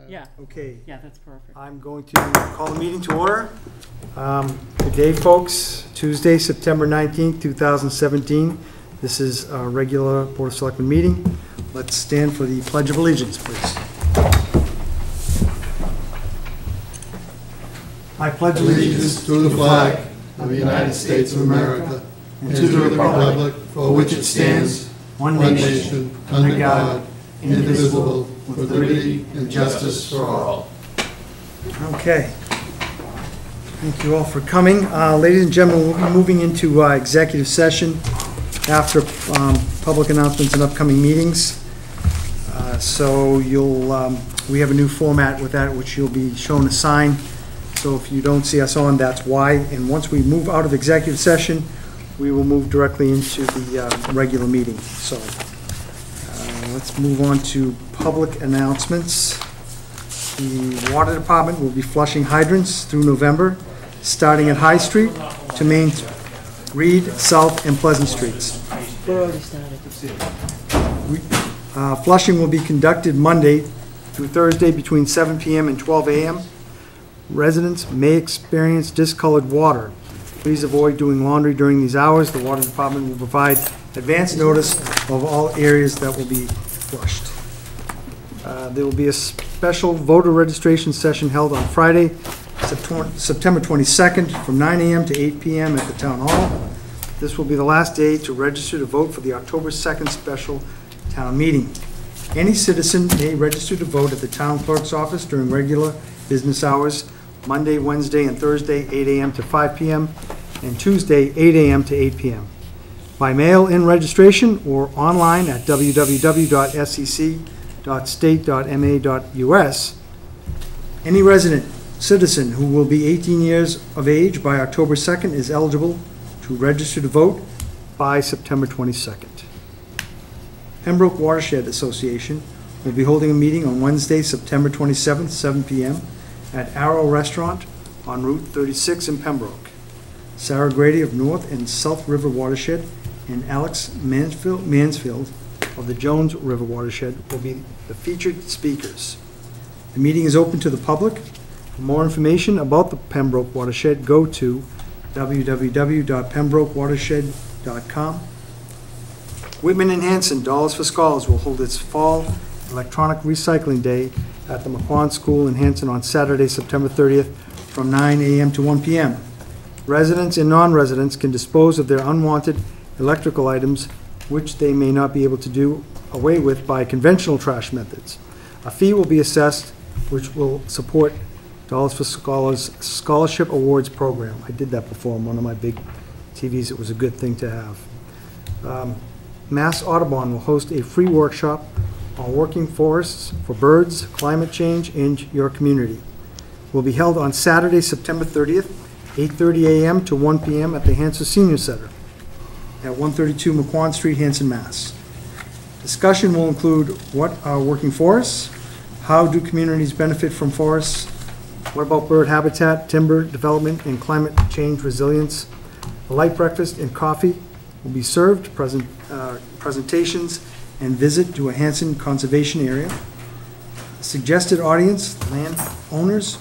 Yeah. Okay. Yeah, that's perfect. I'm going to call the meeting to order. Good day, folks. Tuesday, September 19th, 2017. This is our regular Board of Selectmen meeting. Let's stand for the Pledge of Allegiance, please. I pledge allegiance to the flag of the United States of America and to the republic for which it stands, one nation, under God, indivisible, with liberty and justice for all. Okay. Thank you all for coming. Ladies and gentlemen, we'll be moving into executive session after public announcements and upcoming meetings. So we have a new format with that, which you'll be shown a sign. So if you don't see us on, that's why. And once we move out of executive session, we will move directly into the regular meeting. So let's move on to public announcements. The water department will be flushing hydrants through November, starting at High Street to Main, Reed, South, and Pleasant Streets. We're already started. Flushing will be conducted Monday through Thursday between 7 p.m. and 12 a.m. Residents may experience discolored water. Please avoid doing laundry during these hours. The water department will provide advance notice of all areas that will be flushed. There will be a special voter registration session held on Friday, September 22nd from 9 a.m. to 8 p.m. at the Town Hall. This will be the last day to register to vote for the October 2nd special town meeting. Any citizen may register to vote at the town clerk's office during regular business hours, Monday, Wednesday, and Thursday, 8 a.m. to 5 p.m., and Tuesday, 8 a.m. to 8 p.m. By mail-in registration or online at www.sec.state.ma.us. Any resident citizen who will be 18 years of age by October 2nd is eligible to register to vote by September 22nd. Pembroke Watershed Association will be holding a meeting on Wednesday, September 27th, 7 p.m. at Arrow Restaurant on Route 36 in Pembroke. Sarah Grady of North and South River Watershed and Alex Mansfield of the Jones River Watershed will be the featured speakers. The meeting is open to the public. For more information about the Pembroke Watershed, go to www.pembrokewatershed.com. Whitman and Hanson Dollars for Scholars will hold its fall electronic recycling day at the McQuon School in Hanson on Saturday, September 30th from 9 a.m. to 1 p.m. Residents and non-residents can dispose of their unwanted electrical items which they may not be able to do away with by conventional trash methods. A fee will be assessed which will support Dollars for Scholars Scholarship Awards program. I did that before on one of my big TVs. It was a good thing to have. Mass Audubon will host a free workshop on working forests for birds, climate change, and your community. Will be held on Saturday, September 30th, 8:30 a.m. to 1 p.m. at the Hanson Senior Center at 132 McQuon Street, Hanson, Mass. Discussion will include what are working forests, how do communities benefit from forests, what about bird habitat, timber development, and climate change resilience. A light breakfast and coffee will be served, presentations, and visit to a Hanson conservation area. Suggested audience: land owners,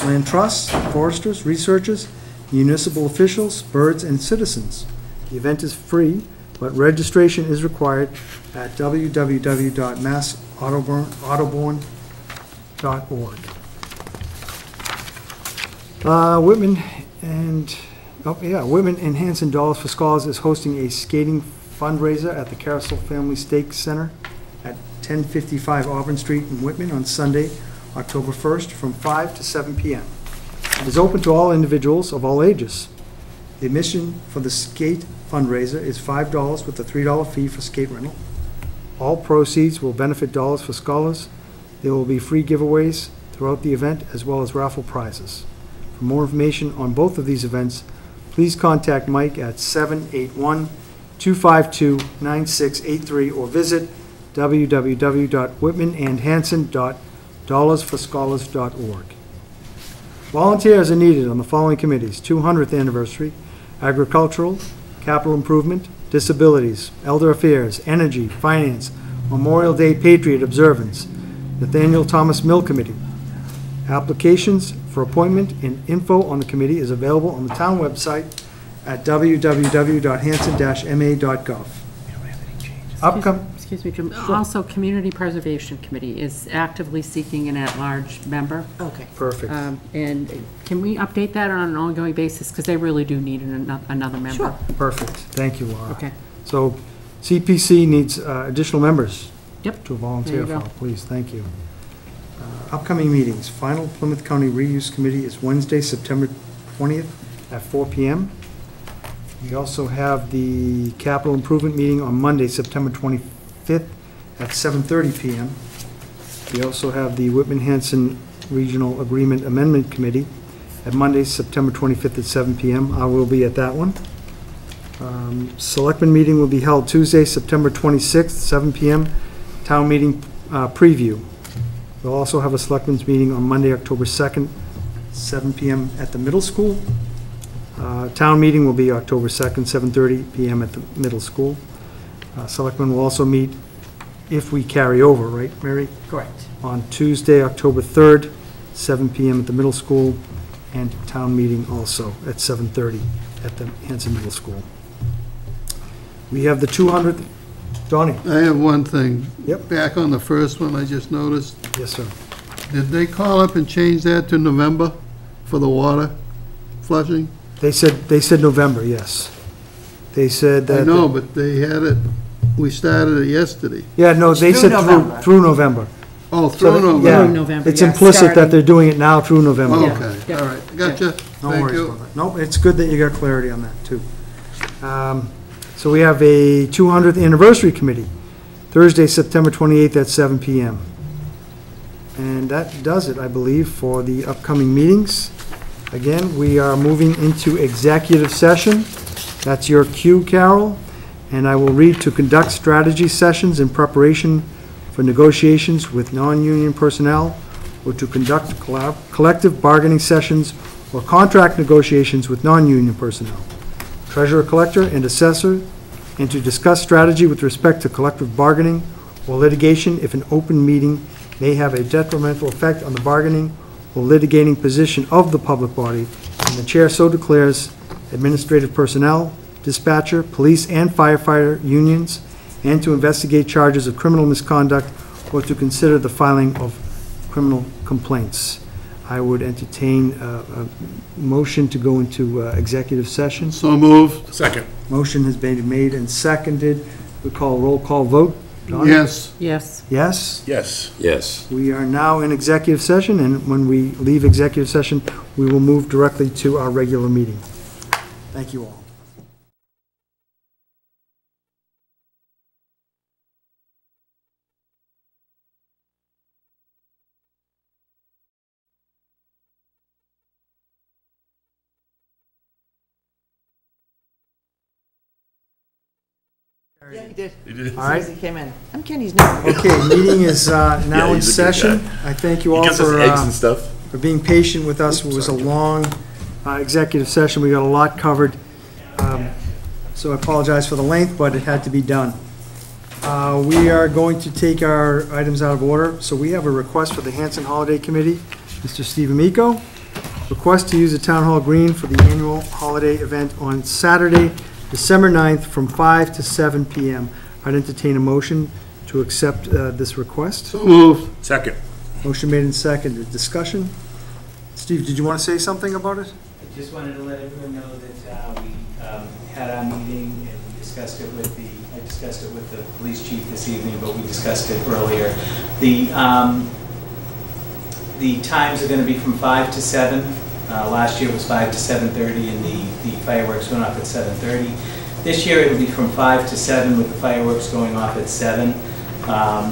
land trusts, foresters, researchers, municipal officials, birds, and citizens. The event is free, but registration is required at www.massaudubon.org. Whitman and Hanson Dollars for Scholars is hosting a skating fundraiser at the Carousel Family Stakes Center at 1055 Auburn Street in Whitman on Sunday, October 1st from 5 to 7 p.m. It is open to all individuals of all ages. The admission for the skate fundraiser is $5 with a $3 fee for skate rental. All proceeds will benefit Dollars for Scholars. There will be free giveaways throughout the event as well as raffle prizes. For more information on both of these events, please contact Mike at 781-252-9683 or visit www.whitmanandhanson.dollarsforscholars.org. Volunteers are needed on the following committees: 200th anniversary, agricultural, capital improvement, disabilities, elder affairs, energy, finance, Memorial Day Patriot observance, Nathaniel Thomas Mill Committee. Applications for appointment and info on the committee is available on the town website at www.hanson-ma.gov. Excuse me, Jim. Also, Community Preservation Committee is actively seeking an at-large member. Okay. Perfect. And can we update that on an ongoing basis? Because they really do need another member. Sure. Perfect. Thank you, Laura. Okay. So CPC needs additional members Yep. to volunteer There you for. go. Please, thank you. Upcoming meetings. Final Plymouth County Reuse Committee is Wednesday, September 20th at 4 p.m. We also have the Capital Improvement Meeting on Monday, September 25th at 7:30 p.m. We also have the Whitman-Hanson Regional Agreement Amendment Committee at Monday, September 25th at 7 p.m. I will be at that one. Selectmen meeting will be held Tuesday, September 26th, 7 p.m. Town meeting preview. We'll also have a Selectmen's meeting on Monday, October 2nd, 7 p.m. at the middle school. Town meeting will be October 2nd, 7:30 p.m. at the middle school. Selectmen will also meet, if we carry over, right, Mary? Correct. On Tuesday, October 3rd, 7 p.m. at the middle school, and town meeting also at 7:30 at the Hanson Middle School. We have the 200th, Donnie? I have one thing. Yep. Back on the first one, I just noticed, Yes, sir. did they call up and change that to November for the water flushing? They said November, yes. They said that. I know, but they had it, we started it yesterday. Yeah, no, they Through said November. through November. Oh, So through that- November? yeah, Through November, It's yeah. implicit that Starting. they're doing it now through November. Okay, Yeah. all right, gotcha. No Thank worries you. about that. Nope, it's good that you got clarity on that, too. So we have a 200th Anniversary Committee, Thursday, September 28th at 7 p.m. And that does it, I believe, for the upcoming meetings. Again, we are moving into executive session. That's your cue, Carol. And I will read to conduct strategy sessions in preparation for negotiations with non-union personnel or to conduct collective bargaining sessions or contract negotiations with non-union personnel, treasurer, collector, and assessor, and to discuss strategy with respect to collective bargaining or litigation if an open meeting may have a detrimental effect on the bargaining or litigating position of the public body, and the chair so declares, administrative personnel, dispatcher, police and firefighter unions, and to investigate charges of criminal misconduct or to consider the filing of criminal complaints. I would entertain a motion to go into executive session. So moved. Second. Motion has been made and seconded. We call roll call vote. Donnie? Yes. Yes. Yes? Yes. Yes. We are now in executive session, and when we leave executive session, we will move directly to our regular meeting. Thank you all. Yeah, he did. All right. As he came in. I'm Kenny's neighbor. Okay, meeting is now Yeah, in he's a good session. guy. I thank you He all gives us eggs and for stuff. being patient with us. It was a long executive session. We got a lot covered. So I apologize for the length, but it had to be done. We are going to take our items out of order. So we have a request for the Hanson Holiday Committee. Mr. Steve Amico, request to use the Town Hall Green for the annual holiday event on Saturday, December 9th, from 5 to 7 p.m. I'd entertain a motion to accept this request. So moved. Second. Motion made and seconded. Discussion? Steve, did you want to say something about it? I just wanted to let everyone know that we had our meeting and we discussed it with I discussed it with the police chief this evening, but we discussed it earlier. The times are going to be from 5 to 7. Last year was 5 to 7:30 and the fireworks went off at 7:30. This year it'll be from 5 to 7 with the fireworks going off at 7.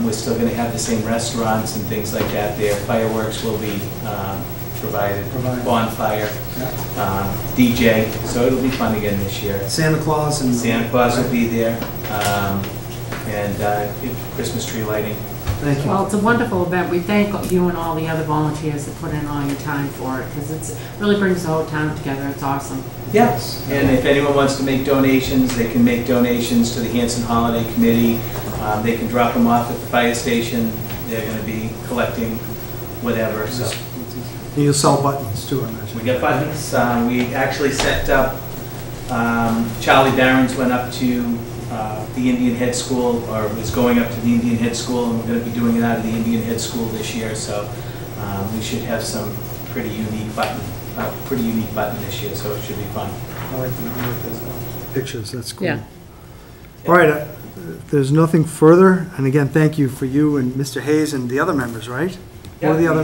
We're still going to have the same restaurants and things like that there. Fireworks will be provided, bonfire, DJ, so it'll be fun again this year. Santa Claus and... Santa Claus will be there, and Christmas tree lighting. Thank you. Well, it's a wonderful event. We thank you and all the other volunteers that put in all your time for it, because it really brings the whole town together. It's awesome. Yes, and if anyone wants to make donations, they can make donations to the Hanson Holiday Committee. They can drop them off at the fire station. they're gonna be collecting whatever, so. And you'll sell buttons too, I imagine. We got buttons. We actually set up, Charlie Barron's went up to the Indian Head School, or was going up to the Indian Head School, and we're going to be doing it out of the Indian Head School this year. So we should have some pretty unique button this year. So it should be fun. I like the pictures, that's cool. Yeah. All right, if there's nothing further, and again, thank you for you and Mr. Hayes and the other members, right? Yeah, What are the other?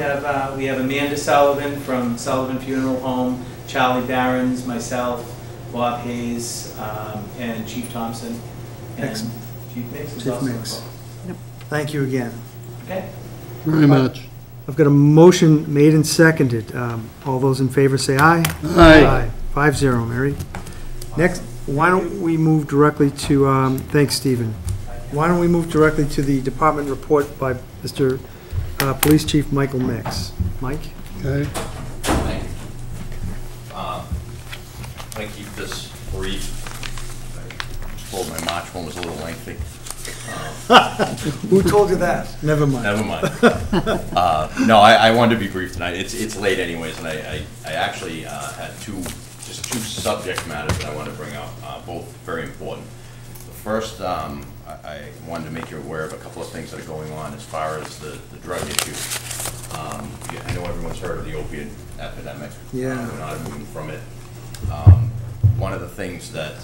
we have Amanda Sullivan from Sullivan Funeral Home, Charlie Barron's, myself, Bob Hayes, and Chief Thompson. And Excellent. Chief Mix is Chief also Mix. involved. Thank you again. Okay. Very much. I've got a motion made and seconded. All those in favor say aye. Aye. 5-0, Mary. Next, why don't we move directly to, thanks, Stephen. Why don't we move directly to the department report by Mr. Police Chief Michael Mix. Mike? Okay. Thank you. I'm going to keep this brief. I was told my March one was a little lengthy. Who told you that? Never mind. Never mind. No, I wanted to be brief tonight. It's late anyways, and I actually had two subject matters that I wanted to bring up, both very important. The first, I wanted to make you aware of a couple of things that are going on as far as the drug issue. I know everyone's heard of the opiate epidemic. Yeah. We're not immune from it. One of the things that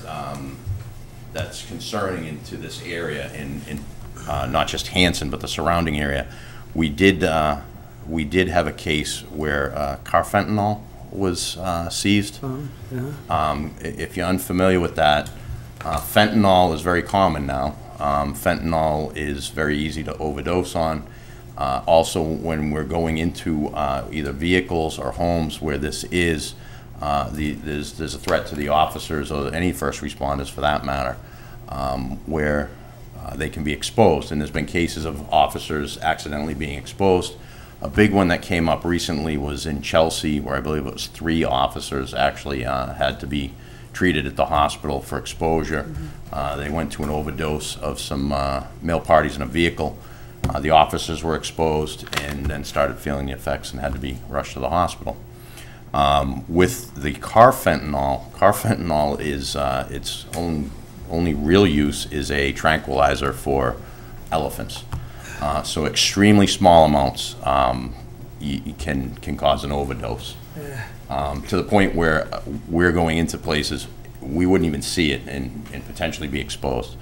that's concerning into this area, in not just Hanson but the surrounding area, we did have a case where carfentanil was seized. Yeah. If you're unfamiliar with that, fentanyl is very common now. Fentanyl is very easy to overdose on. Also, when we're going into either vehicles or homes where this is, there's a threat to the officers or any first responders for that matter, where they can be exposed. And there's been cases of officers accidentally being exposed. A big one that came up recently was in Chelsea, where I believe it was 3 officers actually had to be treated at the hospital for exposure. They went to an overdose of some male parties in a vehicle. The officers were exposed and then started feeling the effects and had to be rushed to the hospital. With the carfentanil is its only real use is a tranquilizer for elephants. So extremely small amounts can cause an overdose. To the point where we're going into places we wouldn't even see it and potentially be exposed.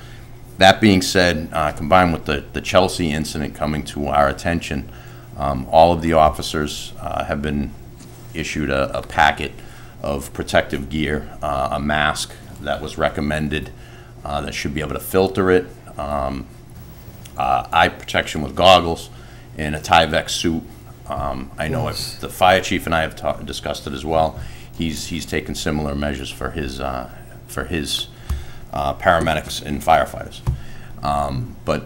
That being said, combined with the Chelsea incident coming to our attention, all of the officers have been issued a packet of protective gear, a mask that was recommended that should be able to filter it, eye protection with goggles, and a Tyvek suit. I know the fire chief and I have discussed it as well. He's taken similar measures for his paramedics and firefighters. But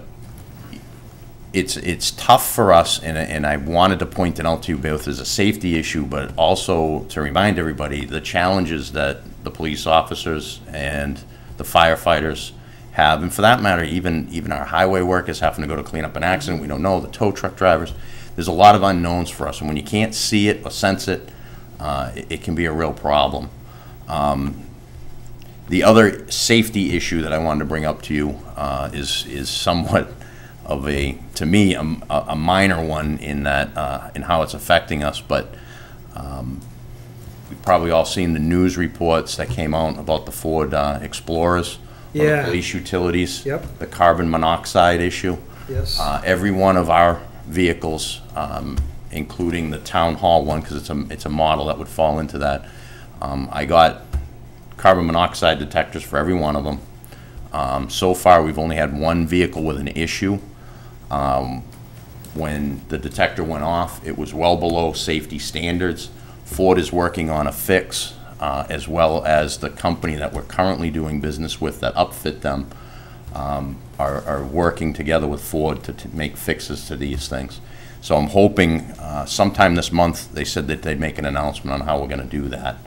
it's tough for us, and I wanted to point it out to you both as a safety issue, but also to remind everybody the challenges that the police officers and the firefighters have, and for that matter, even our highway workers having to go to clean up an accident. We don't know, the tow truck drivers. There's a lot of unknowns for us, and when you can't see it or sense it, it can be a real problem. The other safety issue that I wanted to bring up to you is somewhat of to me, a minor one in that in how it's affecting us. But we've probably all seen the news reports that came out about the Ford Explorers, or the police utilities, Yep. the carbon monoxide issue. Yes. Every one of our vehicles, including the town hall one, because it's a model that would fall into that. I got carbon monoxide detectors for every one of them. So far, we've only had one vehicle with an issue. When the detector went off, it was well below safety standards. Ford is working on a fix, as well as the company that we're currently doing business with that upfit them are working together with Ford to make fixes to these things. So I'm hoping sometime this month, they said that they'd make an announcement on how we're going to do that.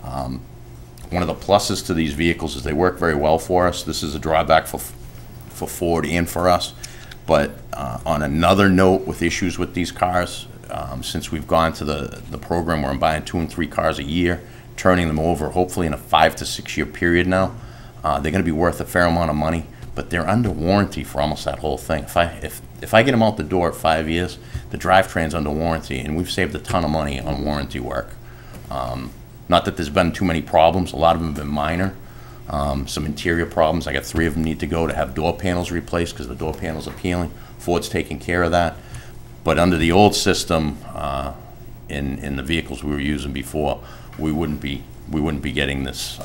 One of the pluses to these vehicles is they work very well for us. This is a drawback for Ford and for us. But on another note, with issues with these cars, since we've gone to the program where I'm buying 2 and 3 cars a year, turning them over, hopefully in a 5 to 6 year period now, they're going to be worth a fair amount of money. But they're under warranty for almost that whole thing. If I get them out the door at 5 years, the drivetrain's under warranty, and we've saved a ton of money on warranty work. Not that there's been too many problems. A lot of them have been minor. Some interior problems. I got 3 of them need to go to have door panels replaced because the door panels are peeling. Ford's taking care of that. But under the old system, in the vehicles we were using before, we wouldn't be getting this.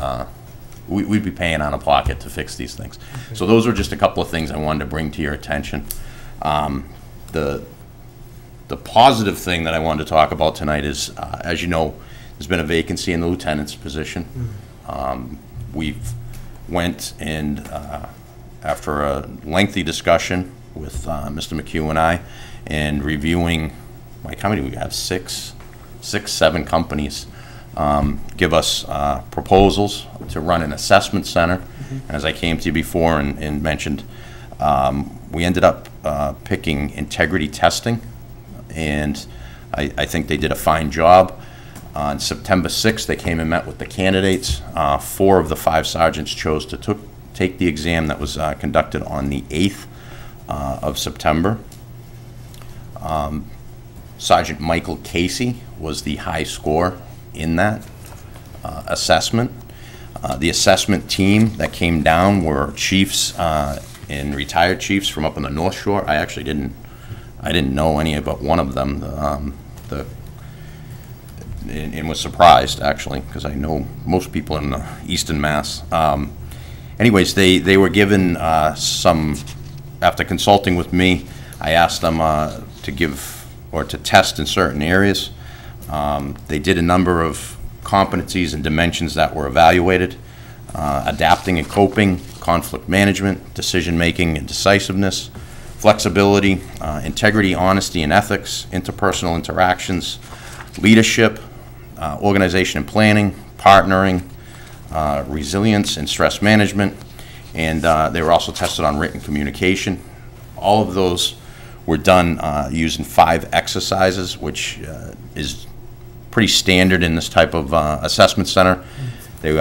We'd be paying out of pocket to fix these things. Okay. So those were just a couple of things I wanted to bring to your attention. The positive thing that I wanted to talk about tonight is, as you know, there's been a vacancy in the lieutenant's position. We've went and, after a lengthy discussion with Mr. McHugh and I, and reviewing, like, how many we have? 7 companies give us proposals to run an assessment center. And as I came to you before and mentioned, we ended up picking Integrity Testing, and I think they did a fine job. On September 6th, they came and met with the candidates. 4 of the 5 sergeants chose to take the exam that was conducted on the 8th of September. Sergeant Michael Casey was the high score in that assessment. The assessment team that came down were chiefs and retired chiefs from up on the North Shore. I actually didn't know any about one of them. And was surprised, actually, because I know most people in the Eastern Mass. Anyways, they were given some, after consulting with me, I asked them to give or to test in certain areas. They did a number of competencies and dimensions that were evaluated: adapting and coping, conflict management, decision-making and decisiveness, flexibility, integrity, honesty and ethics, interpersonal interactions, leadership, organization and planning, partnering, resilience and stress management, and they were also tested on written communication. All of those were done using 5 exercises, which is pretty standard in this type of assessment center. They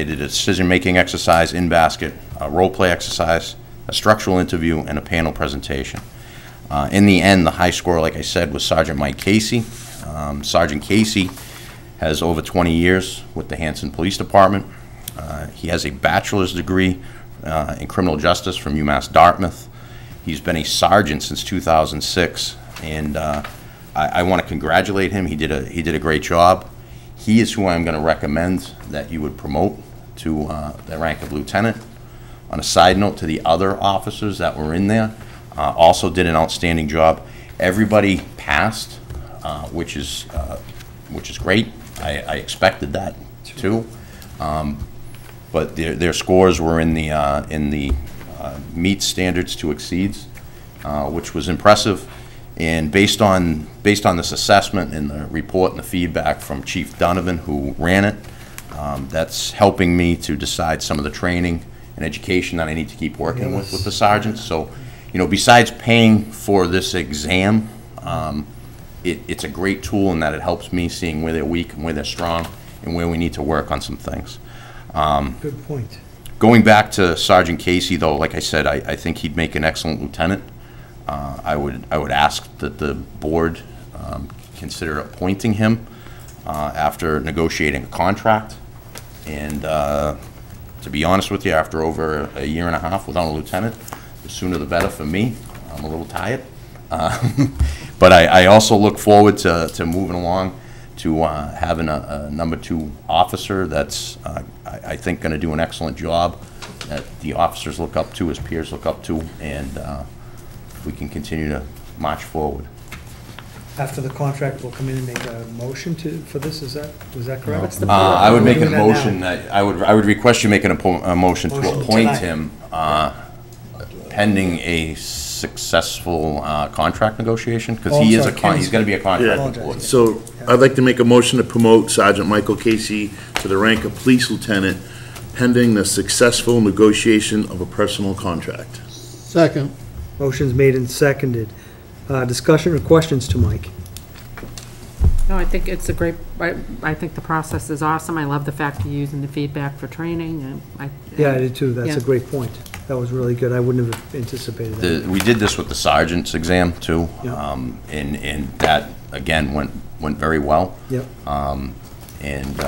did a decision-making exercise, in-basket, a role-play exercise, a structural interview, and a panel presentation. In the end, the high score, like I said, was Sergeant Mike Casey. Sergeant Casey has over 20 years with the Hanson Police Department. He has a bachelor's degree in criminal justice from UMass Dartmouth. He's been a sergeant since 2006, and I want to congratulate him. He did a great job. He is who I'm going to recommend that you would promote to the rank of lieutenant. On a side note, to the other officers that were in there, also did an outstanding job. Everybody passed, which is great. I expected that too, but their scores were in the meet standards to exceeds, which was impressive. And based on this assessment and the report and the feedback from Chief Donovan, who ran it, that's helping me to decide some of the training and education that I need to keep working with the sergeants. So, you know, besides paying for this exam, it's a great tool in that it helps me seeing where they're weak and where they're strong and where we need to work on some things. Good point. Going back to Sergeant Casey, though, like I said, I think he'd make an excellent lieutenant. I would ask that the board consider appointing him after negotiating a contract. And to be honest with you, after over a year and a half without a lieutenant, the sooner the better for me. I'm a little tired. But I also look forward to moving along to having a number 2 officer that's, I think, going to do an excellent job that the officers look up to, his peers look up to, and we can continue to march forward. After the contract, we'll come in and make a motion for this, is that correct? I would make a motion, I would request you make a motion to appoint him pending a successful contract negotiation, because he's going to be a contract employee. So I'd like to make a motion to promote Sergeant Michael Casey to the rank of police lieutenant pending the successful negotiation of a personal contract. Second. Motion's made and seconded. Discussion or questions to Mike? No, I think it's a great, I think the process is awesome. I love the fact you're using the feedback for training, and Yeah, I did too. That's Yeah. a great point. That was really good. I wouldn't have anticipated that. We did this with the sergeant's exam too. Yeah. And that, again, went very well. Yep. And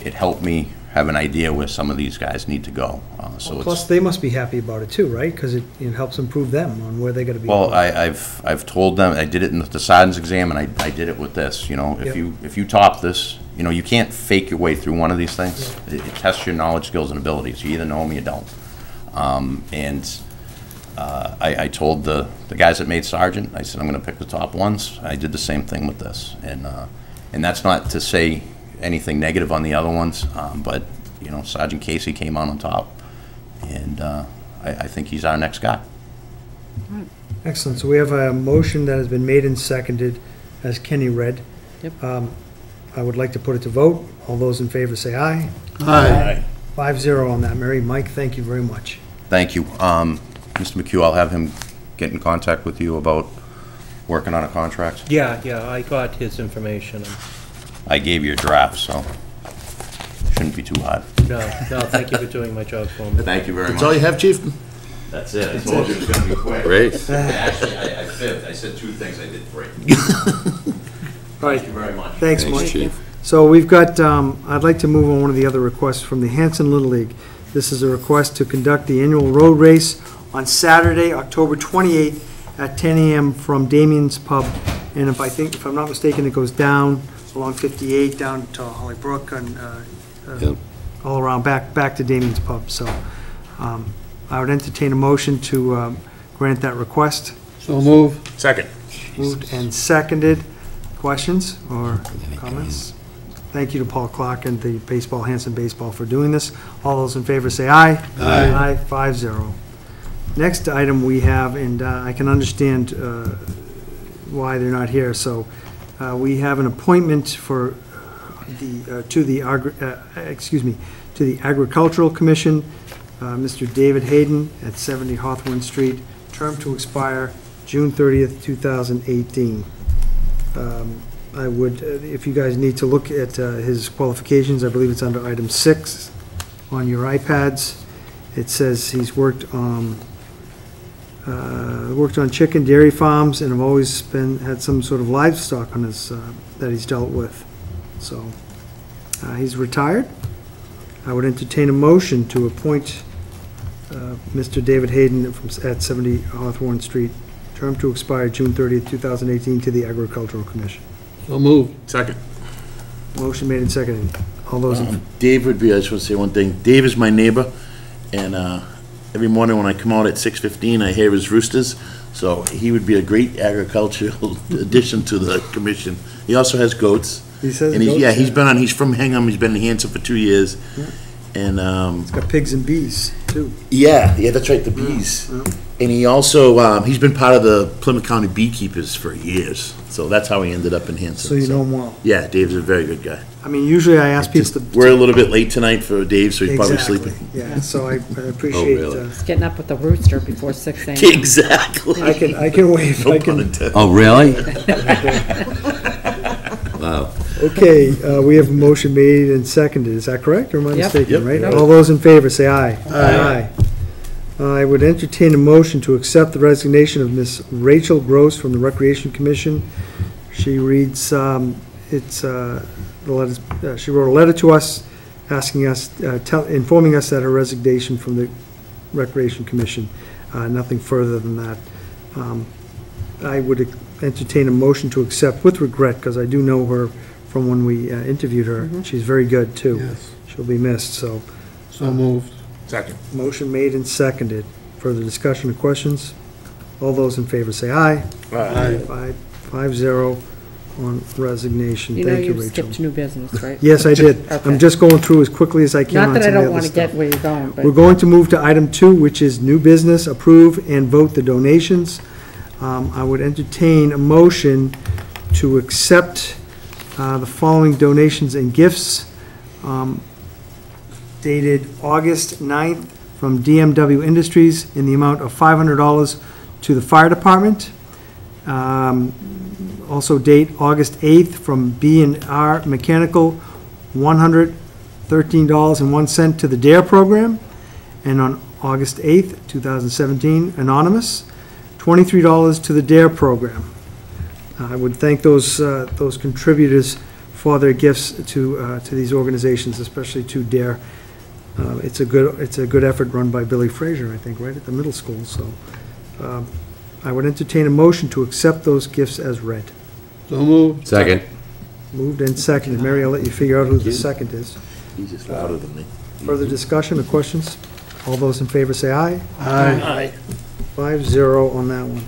it helped me have an idea where some of these guys need to go. So Plus, it's, they must be happy about it too, right? Because it helps improve them on where they gotta be. well, I've told them, I did it in the sergeant's exam, and I did it with this, you know, Yep. if you top this, you know, you can't fake your way through one of these things. It tests your knowledge, skills, and abilities. You either know them or you don't. I told the guys that made sergeant, I said, I'm gonna pick the top ones. I did the same thing with this. And that's not to say anything negative on the other ones, but, you know, Sergeant Casey came out on top. And I think he's our next guy. Excellent. So we have a motion that has been made and seconded, as Kenny read. Yep. I would like to put it to vote. All those in favor say aye. Aye. 5-0 on that. Mary, Mike, thank you very much. Thank you. Mr. McHugh, I'll have him get in contact with you about working on a contract. Yeah, I got his information. I gave you a draft, so shouldn't be too hard. No, thank you for doing my job for me. Thank you very That's all you have, chief? That's it. I told you it was gonna be quick. Great. Actually, I fibbed. I said 2 things, I did 3. All right. Thank you very much. Thanks, Mike. Chief. So we've got, I'd like to move on one of the other requests from the Hanson Little League. This is a request to conduct the annual road race on Saturday, October 28th at 10 a.m. from Damien's Pub. And if I'm not mistaken, it goes down along 58, down to Holly Brook, and Yep. all around, back to Damien's Pub. So I would entertain a motion to grant that request. So move. Second. Moved and seconded. Questions or comments? Thank you to Paul Clark and the Hanson Baseball for doing this. All those in favor say aye. Aye. 5-0. Next item we have, and I can understand why they're not here, so we have an appointment for to the Agricultural Commission, Mr. David Hayden at 70 Hawthorne Street, term to expire June 30th, 2018. I would, if you guys need to look at his qualifications, I believe it's under item 6 on your iPads. It says he's worked on chicken dairy farms and have always had some sort of livestock on his, that he's dealt with. So, he's retired. I would entertain a motion to appoint Mr. David Hayden at 70 Hawthorne Street, term to expire June 30th, 2018, to the Agricultural Commission. So move. Second. Motion made and seconded. All those in, Dave would be, I just want to say one thing. Dave is my neighbor, and every morning when I come out at 6:15, I hear his roosters. So he would be a great agricultural addition to the commission. He also has goats. he says And he's from Hingham, he's been in Hanson for 2 years. Yeah. And, he's got pigs and bees, too. yeah, that's right, the bees. Yeah. And he also, he's been part of the Plymouth County Beekeepers for years. So that's how he ended up in Hanson. So you know him well. Yeah, Dave's a very good guy. I mean, usually I ask people to... We're a little bit late tonight for Dave, so he's probably Exactly. sleeping. Yeah, so I appreciate, really? It's getting up with the rooster before 6 a.m. Exactly. I can waive, No I pun can, intended. Oh, really? Wow. okay, we have a motion made and seconded, is that correct, or am I Yep. mistaken, Yep. right? Yep. All those in favor, say aye. Aye. I would entertain a motion to accept the resignation of Miss Rachel Gross from the Recreation Commission. She reads, the letters, she wrote a letter to us, asking us, informing us that her resignation from the Recreation Commission, nothing further than that. I would entertain a motion to accept with regret, because I do know her from when we interviewed her. She's very good, too. Yes. She'll be missed, so. So moved. Second. Motion made and seconded. Further discussion or questions? All those in favor say aye. Aye. 5-0 on resignation. You know Thank you, you Rachel. skipped new business, right? Yes, I did. Okay. I'm just going through as quickly as I can Not on that I some of the don't other want to stuff. get where you're going, but. We're going to move to item 2, which is new business, approve and vote the donations. I would entertain a motion to accept the following donations and gifts dated August 9th from DMW Industries in the amount of $500 to the fire department. Also date August 8th from B&R Mechanical, $113.01 to the DARE program. And on August 8th, 2017, Anonymous, $23 to the DARE program. I would thank those contributors for their gifts to these organizations, especially to DARE. It's a good effort run by Billy Frazier, I think, right at the middle school. So I would entertain a motion to accept those gifts as read. So moved. Second. Moved and seconded. Mary, I'll let you figure out who the second is. He's just louder than me. Further discussion or questions? All those in favor say aye. Aye. 5-0 on that one.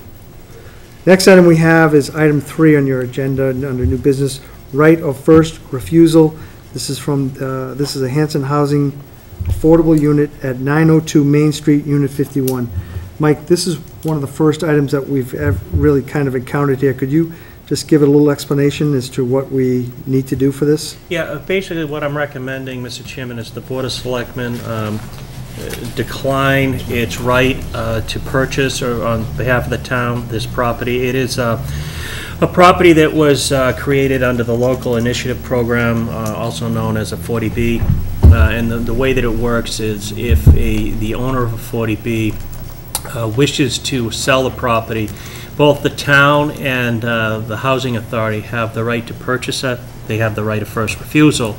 Next item we have is item 3 on your agenda, under new business, right of first refusal. This is from, this is a Hanson Housing affordable unit at 902 Main Street, Unit 51. Mike, this is one of the first items that we've really kind of encountered here. Could you just give it a little explanation as to what we need to do for this? Yeah, basically what I'm recommending, Mr. Chairman, is the Board of Selectmen decline its right to purchase, or on behalf of the town, this property. It is a property that was created under the local initiative program, also known as a 40B. And the way that it works is if the owner of a 40B wishes to sell the property, both the town and the housing authority have the right to purchase it. They have the right of first refusal.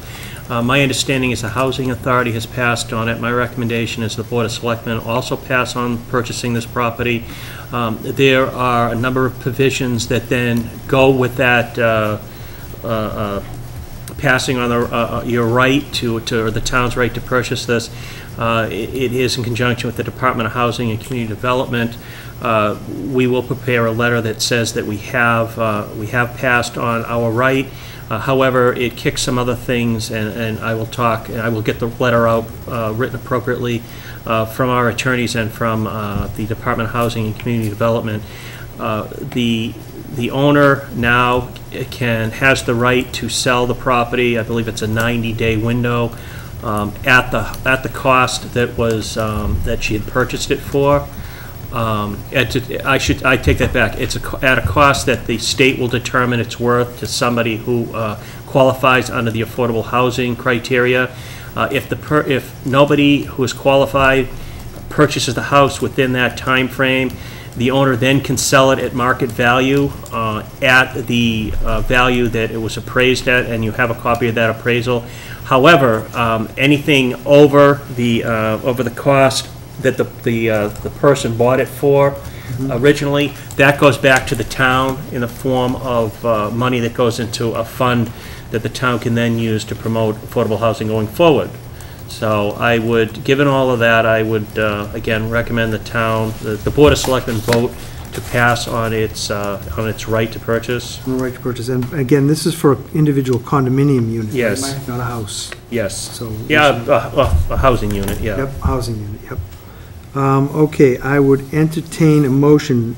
My understanding is the housing authority has passed on it. My recommendation is the Board of Selectmen also pass on purchasing this property. There are a number of provisions that then go with that passing on your right to or the town's right to purchase this. It is in conjunction with the Department of Housing and Community Development. We will prepare a letter that says that we have passed on our right. However, it kicks some other things, and I will talk, and I will get the letter out written appropriately from our attorneys and from the Department of Housing and Community Development. The owner now has the right to sell the property. I believe it's a 90-day window at the cost that was that she had purchased it for. I take that back. It's at a cost that the state will determine its worth to somebody who qualifies under the affordable housing criteria. If nobody who is qualified purchases the house within that time frame, the owner then can sell it at market value, at the value that it was appraised at, and you have a copy of that appraisal. However, anything over the cost that the person bought it for originally, that goes back to the town in the form of money that goes into a fund that the town can then use to promote affordable housing going forward. So I would, given all of that, I would again recommend the town, the Board of Selectmen vote to pass on its right to purchase. On the right to purchase, and again, this is for individual condominium units. Yes. Right? Not a house. Yes. So Yeah, a housing unit, yeah. Yep, housing unit, yep. Okay, I would entertain a motion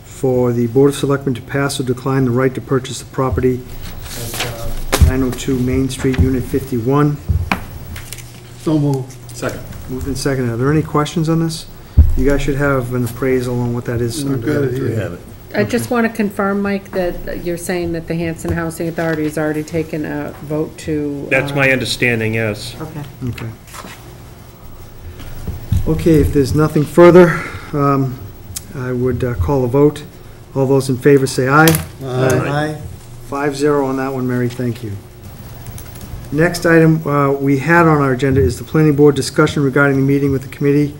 for the Board of Selectmen to pass or decline the right to purchase the property at 902 Main Street, Unit 51. So moved. Second. Moved and seconded. Are there any questions on this? You guys should have an appraisal on what that is. We've got it here. We have it. I just want to confirm, Mike, that you're saying that the Hanson Housing Authority has already taken a vote to... That's my understanding, yes. Okay. Okay. Okay, if there's nothing further, I would call a vote. All those in favor say aye. Aye. 5-0 on that one, Mary, thank you. Next item we had on our agenda is the planning board discussion regarding the meeting with the committee.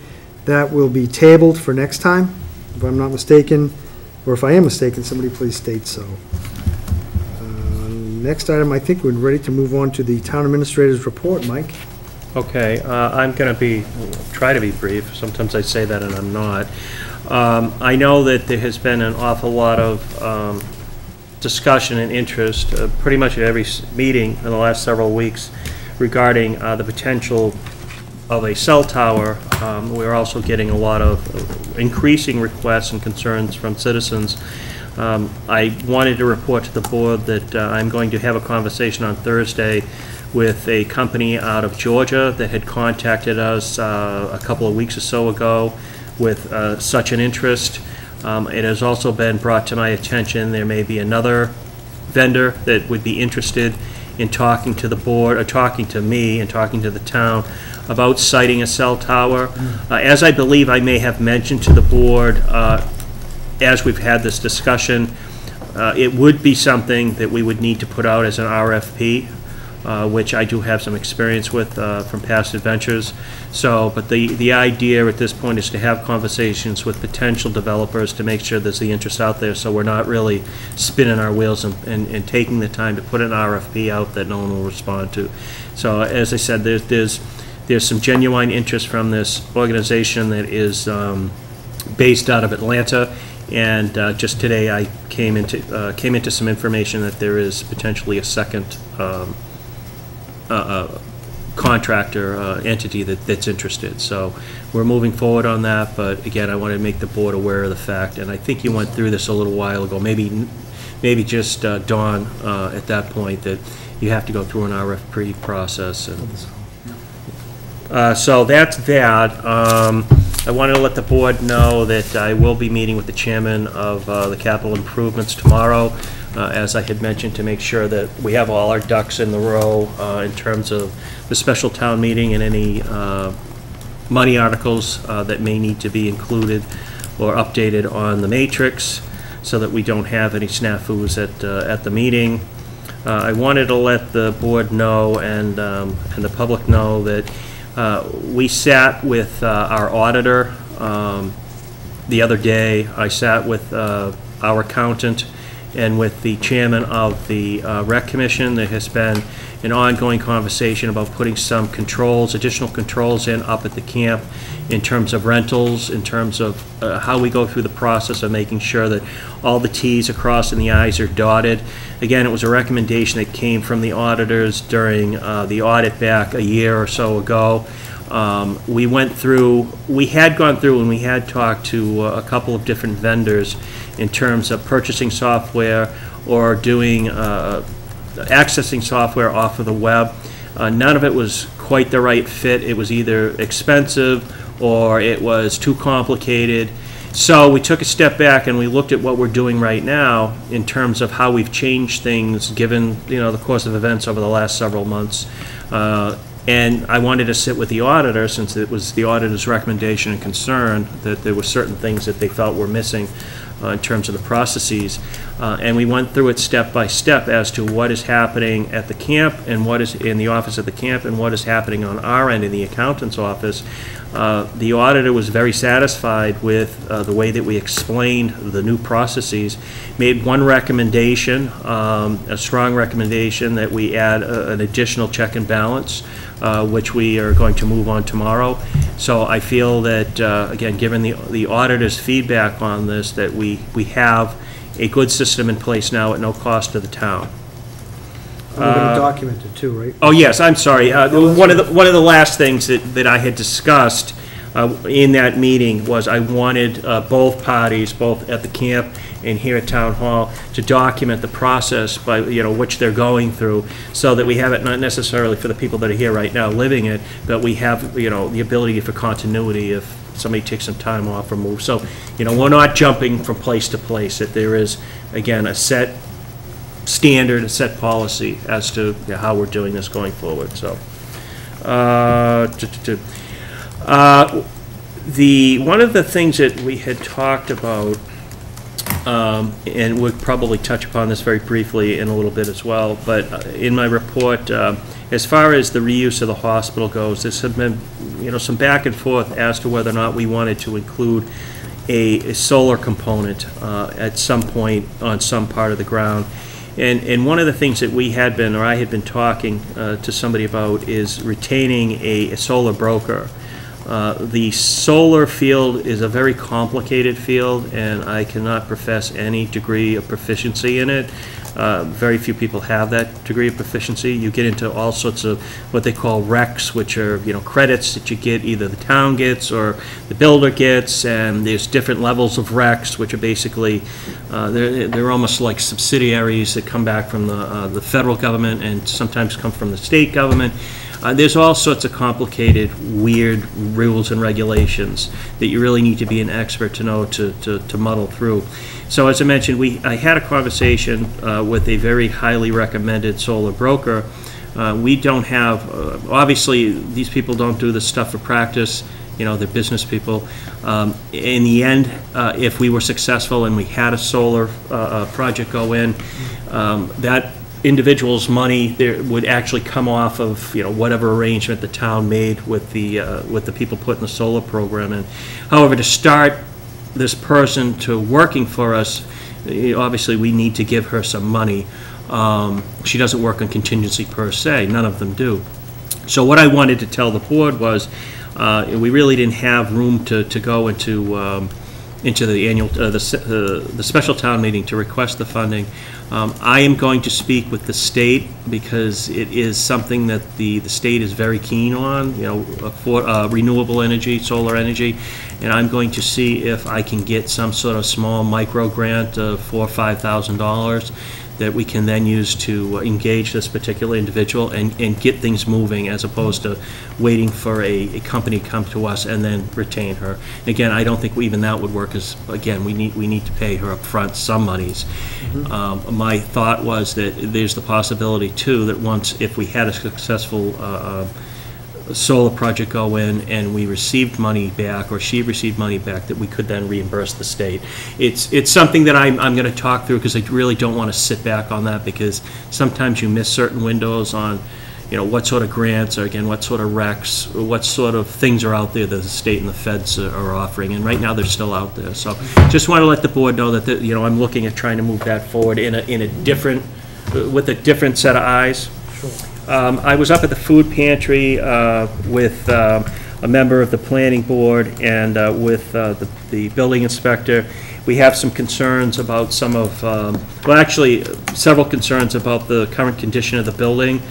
That will be tabled for next time, if I'm not mistaken, or if I am mistaken, somebody please state so. Next item, I think we're ready to move on to the town administrator's report, Mike. Okay, I'm going to try to be brief. Sometimes I say that and I'm not. I know that there has been an awful lot of discussion and interest, pretty much at every meeting in the last several weeks, regarding the potential of a cell tower. We're also getting a lot of increasing requests and concerns from citizens. I wanted to report to the board that I'm going to have a conversation on Thursday with a company out of Georgia that had contacted us a couple of weeks or so ago with such an interest. It has also been brought to my attention there may be another vendor that would be interested in talking to the board, or talking to me and talking to the town about siting a cell tower. As I believe I may have mentioned to the board as we've had this discussion, it would be something that we would need to put out as an RFP, which I do have some experience with from past adventures. So, but the idea at this point is to have conversations with potential developers to make sure there's the interest out there, so we're not really spinning our wheels and taking the time to put an RFP out that no one will respond to. So, as I said, there's some genuine interest from this organization that is based out of Atlanta. And just today, I came into some information that there is potentially a second contractor entity that's interested. So we're moving forward on that. But again, I wanted to make the board aware of the fact. And I think you went through this a little while ago. Maybe just Dawn at that point that you have to go through an RFP process. And so that's that. I wanted to let the board know that I will be meeting with the chairman of the capital improvements tomorrow, as I had mentioned, to make sure that we have all our ducks in the row in terms of the special town meeting and any money articles that may need to be included or updated on the matrix so that we don't have any snafus at the meeting. I wanted to let the board know and the public know that we sat with our auditor the other day. I sat with our accountant and with the chairman of the Rec Commission. There has been an ongoing conversation about putting some controls, additional controls in up at the camp in terms of rentals, in terms of how we go through the process of making sure that all the T's are crossed and the I's are dotted. Again, it was a recommendation that came from the auditors during the audit back a year or so ago. We had gone through and we had talked to a couple of different vendors in terms of purchasing software or doing accessing software off of the web. None of it was quite the right fit. It was either expensive or it was too complicated. So we took a step back and we looked at what we're doing right now in terms of how we've changed things given the course of events over the last several months. And I wanted to sit with the auditor, since it was the auditor's recommendation and concern that there were certain things that they felt were missing in terms of the processes. And we went through it step by step as to what is happening at the camp and what is in the office at the camp and what is happening on our end in the accountant's office. The auditor was very satisfied with the way that we explained the new processes, made one recommendation, a strong recommendation that we add an additional check and balance, which we are going to move on tomorrow. So I feel that, again, given the auditor's feedback on this, that we have a good system in place now at no cost to the town. We're going to document it too, right? Oh, yes, I'm sorry. One of the last things that I had discussed in that meeting was I wanted both parties, both at the camp and here at Town Hall, to document the process by, which they're going through, so that we have it not necessarily for the people that are here right now living it, but we have, the ability for continuity if somebody takes some time off or moves. So, we're not jumping from place to place, that there is, again, a set standard, a set policy as to how we're doing this going forward. So, one of the things that we had talked about, and we'll probably touch upon this very briefly in a little bit as well, but in my report, as far as the reuse of the hospital goes, there's been, some back and forth as to whether or not we wanted to include a solar component at some point on some part of the ground. And one of the things that we had been, or I had been talking to somebody about, is retaining a solar broker. The solar field is a very complicated field, and I cannot profess any degree of proficiency in it. Very few people have that degree of proficiency. You get into all sorts of what they call recs, which are, credits that you get, either the town gets or the builder gets, and there's different levels of recs, which are basically, they're almost like subsidiaries that come back from the federal government and sometimes come from the state government. There's all sorts of complicated, weird rules and regulations that you really need to be an expert to know to muddle through. So as I mentioned, I had a conversation with a very highly recommended solar broker. We don't have, obviously, these people don't do this stuff for practice. They're business people. In the end, if we were successful and we had a solar project go in, that individual's money there would actually come off of whatever arrangement the town made with the people putting the solar program in. However, to start this person to working for us, obviously we need to give her some money. She doesn't work on contingency per se. None of them do. So what I wanted to tell the board was we really didn't have room to go into the annual the special town meeting to request the funding. I am going to speak with the state because it is something that the state is very keen on, for renewable energy, solar energy, and I'm going to see if I can get some sort of small micro grant of $4,000 or $5,000 that we can then use to engage this particular individual and get things moving, as opposed to waiting for a company to come to us and then retain her. Again, I don't think even that would work, because again, we need to pay her up front some monies. My thought was that there's the possibility too that once, if we had a successful solar project go in and we received money back, or she received money back, that we could then reimburse the state. It's something that I'm going to talk through, because I really don't want to sit back on that, because sometimes you miss certain windows on what sort of grants, or again, what sort of recs, what sort of things are out there that the state and the feds are offering, and right now they're still out there. So just want to let the board know that I'm looking at trying to move that forward in a different, with a different set of eyes. I was up at the food pantry with a member of the planning board and with the building inspector. We have some concerns about some of, well, actually, several concerns about the current condition of the building.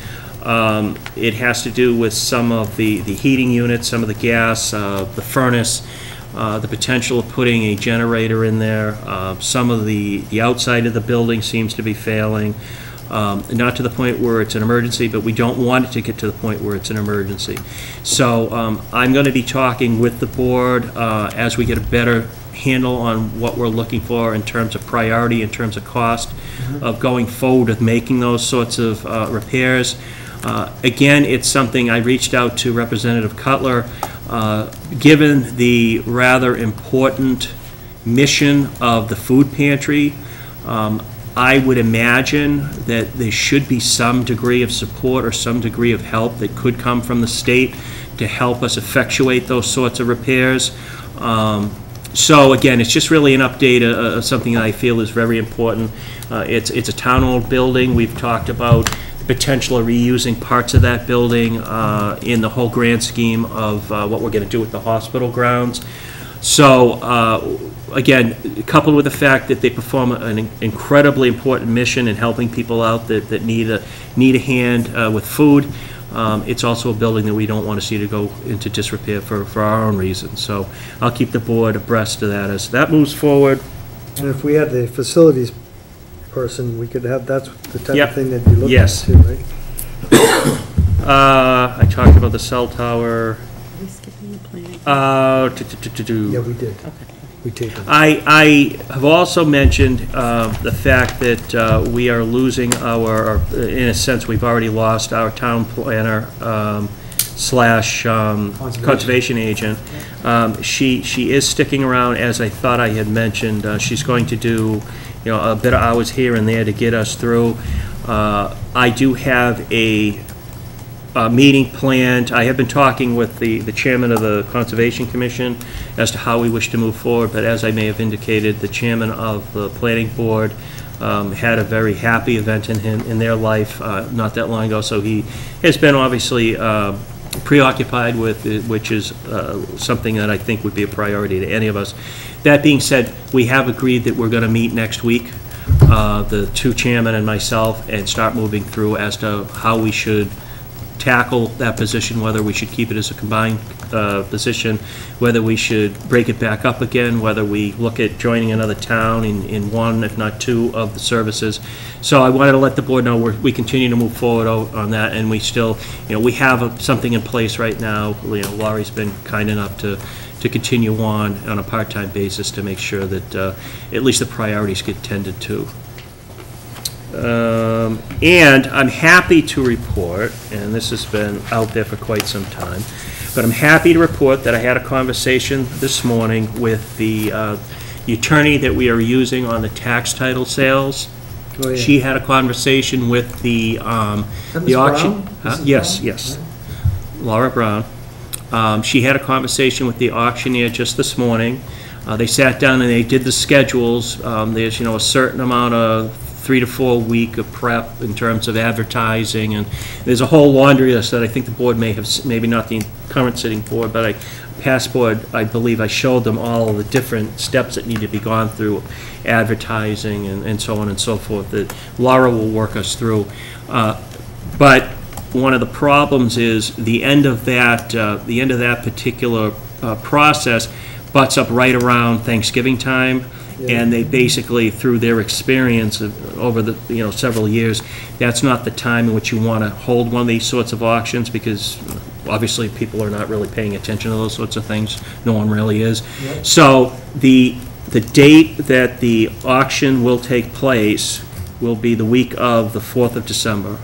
It has to do with some of the heating units, some of the gas, the furnace, the potential of putting a generator in there. Some of the outside of the building seems to be failing. Not to the point where it's an emergency, but we don't want it to get to the point where it's an emergency. So I'm going to be talking with the board as we get a better handle on what we're looking for in terms of priority, in terms of cost of going forward with making those sorts of repairs. Again, it's something I reached out to Representative Cutler. Given the rather important mission of the food pantry, I would imagine that there should be some degree of support or some degree of help that could come from the state to help us effectuate those sorts of repairs. So again, it's just really an update of something that I feel is very important. It's a town-owned building. We've talked about the potential of reusing parts of that building in the whole grand scheme of what we're going to do with the hospital grounds. So again, coupled with the fact that they perform an incredibly important mission in helping people out that need a hand with food, it's also a building that we don't want to see to go into disrepair for our own reasons. So I'll keep the board abreast of that as that moves forward. And if we had the facilities person, we could have, that's the type Yep. of thing that you look Yes. at too, right? I talked about the cell tower. Are we skipping the planning? Yeah, we did. We tabled it. I have also mentioned the fact that we are losing our, in a sense, we've already lost our town planner slash conservation agent. She is sticking around, as I thought I had mentioned. She's going to do, a bit of hours here and there to get us through. I do have a meeting planned. I have been talking with the chairman of the Conservation Commission as to how we wish to move forward, but as I may have indicated, the chairman of the planning board had a very happy event in their life not that long ago, so he has been obviously preoccupied with it, which is something that I think would be a priority to any of us. That being said, we have agreed that we're going to meet next week the two chairmen and myself, and start moving through as to how we should tackle that position, whether we should keep it as a combined position, whether we should break it back up again, whether we look at joining another town in one, if not two, of the services. So I wanted to let the board know we continue to move forward on that, and we still, we have something in place right now. Laurie's been kind enough to continue on a part-time basis to make sure that at least the priorities get tended to. And I'm happy to report, and this has been out there for quite some time, but I'm happy to report that I had a conversation this morning with the attorney that we are using on the tax title sales. Oh, yeah. She had a conversation with the auction. Yes. Laura Brown. She had a conversation with the auctioneer just this morning. They sat down and they did the schedules. There's, a certain amount of 3 to 4 week of prep in terms of advertising, and there's a whole laundry list that I think the board may have, maybe not the current sitting board, but past board, I believe I showed them all of the different steps that need to be gone through, advertising and so on and so forth, that Laura will work us through. But one of the problems is the end of that particular process butts up right around Thanksgiving time. Yeah. And they basically, through their experience over the several years, that's not the time in which you want to hold one of these sorts of auctions, because obviously people are not really paying attention to those sorts of things. No one really is. Yep. So the date that the auction will take place will be the week of the 4th of December.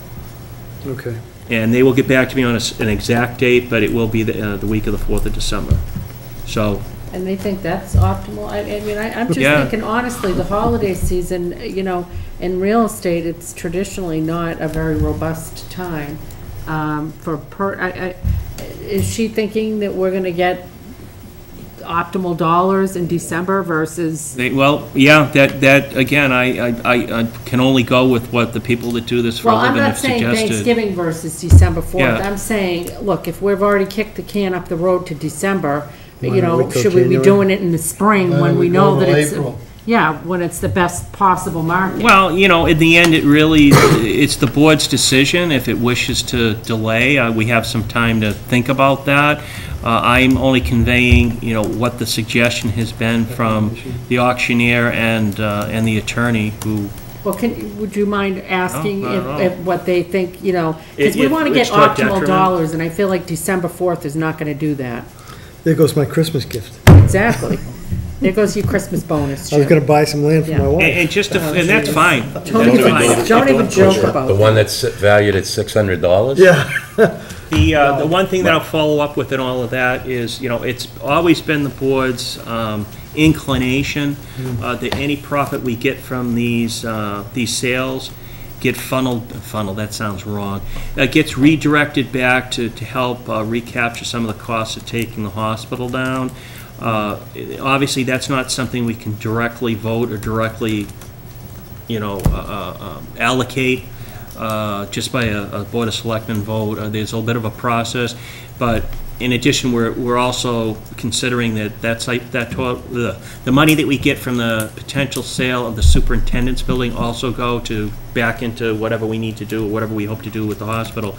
Okay. And they will get back to me on an exact date, but it will be the week of the 4th of December. So. And they think that's optimal. I'm just thinking, honestly, the holiday season, in real estate, it's traditionally not a very robust time is she thinking that we're going to get optimal dollars in December versus? That again, I can only go with what the people that do this for a living have suggested. I'm not saying Thanksgiving versus December 4th. Yeah. I'm saying, look, if we've already kicked the can up the road to December, should we be doing it in the spring when we know that it's when it's the best possible market? Well, in the end, it's the board's decision. If it wishes to delay, we have some time to think about that. I'm only conveying, what the suggestion has been from the auctioneer and the attorney who. Well, would you mind asking if what they think, because we want to get optimal dollars, and I feel like December 4th is not going to do that. There goes my Christmas gift. Exactly. There goes your Christmas bonus, Jim. I was going to buy some land for my wife. And that's fine. Don't even joke about the one that's valued at $600? Yeah. The one thing that I'll follow up with in all of that is, it's always been the board's inclination that any profit we get from these sales get funneled, that sounds wrong, gets redirected back to help recapture some of the costs of taking the hospital down. Obviously, that's not something we can directly vote or directly, allocate just by a Board of Selectmen vote. There's a little bit of a process, but in addition, we're also considering that the money that we get from the potential sale of the superintendent's building also go back into whatever we need to do, whatever we hope to do with the hospital.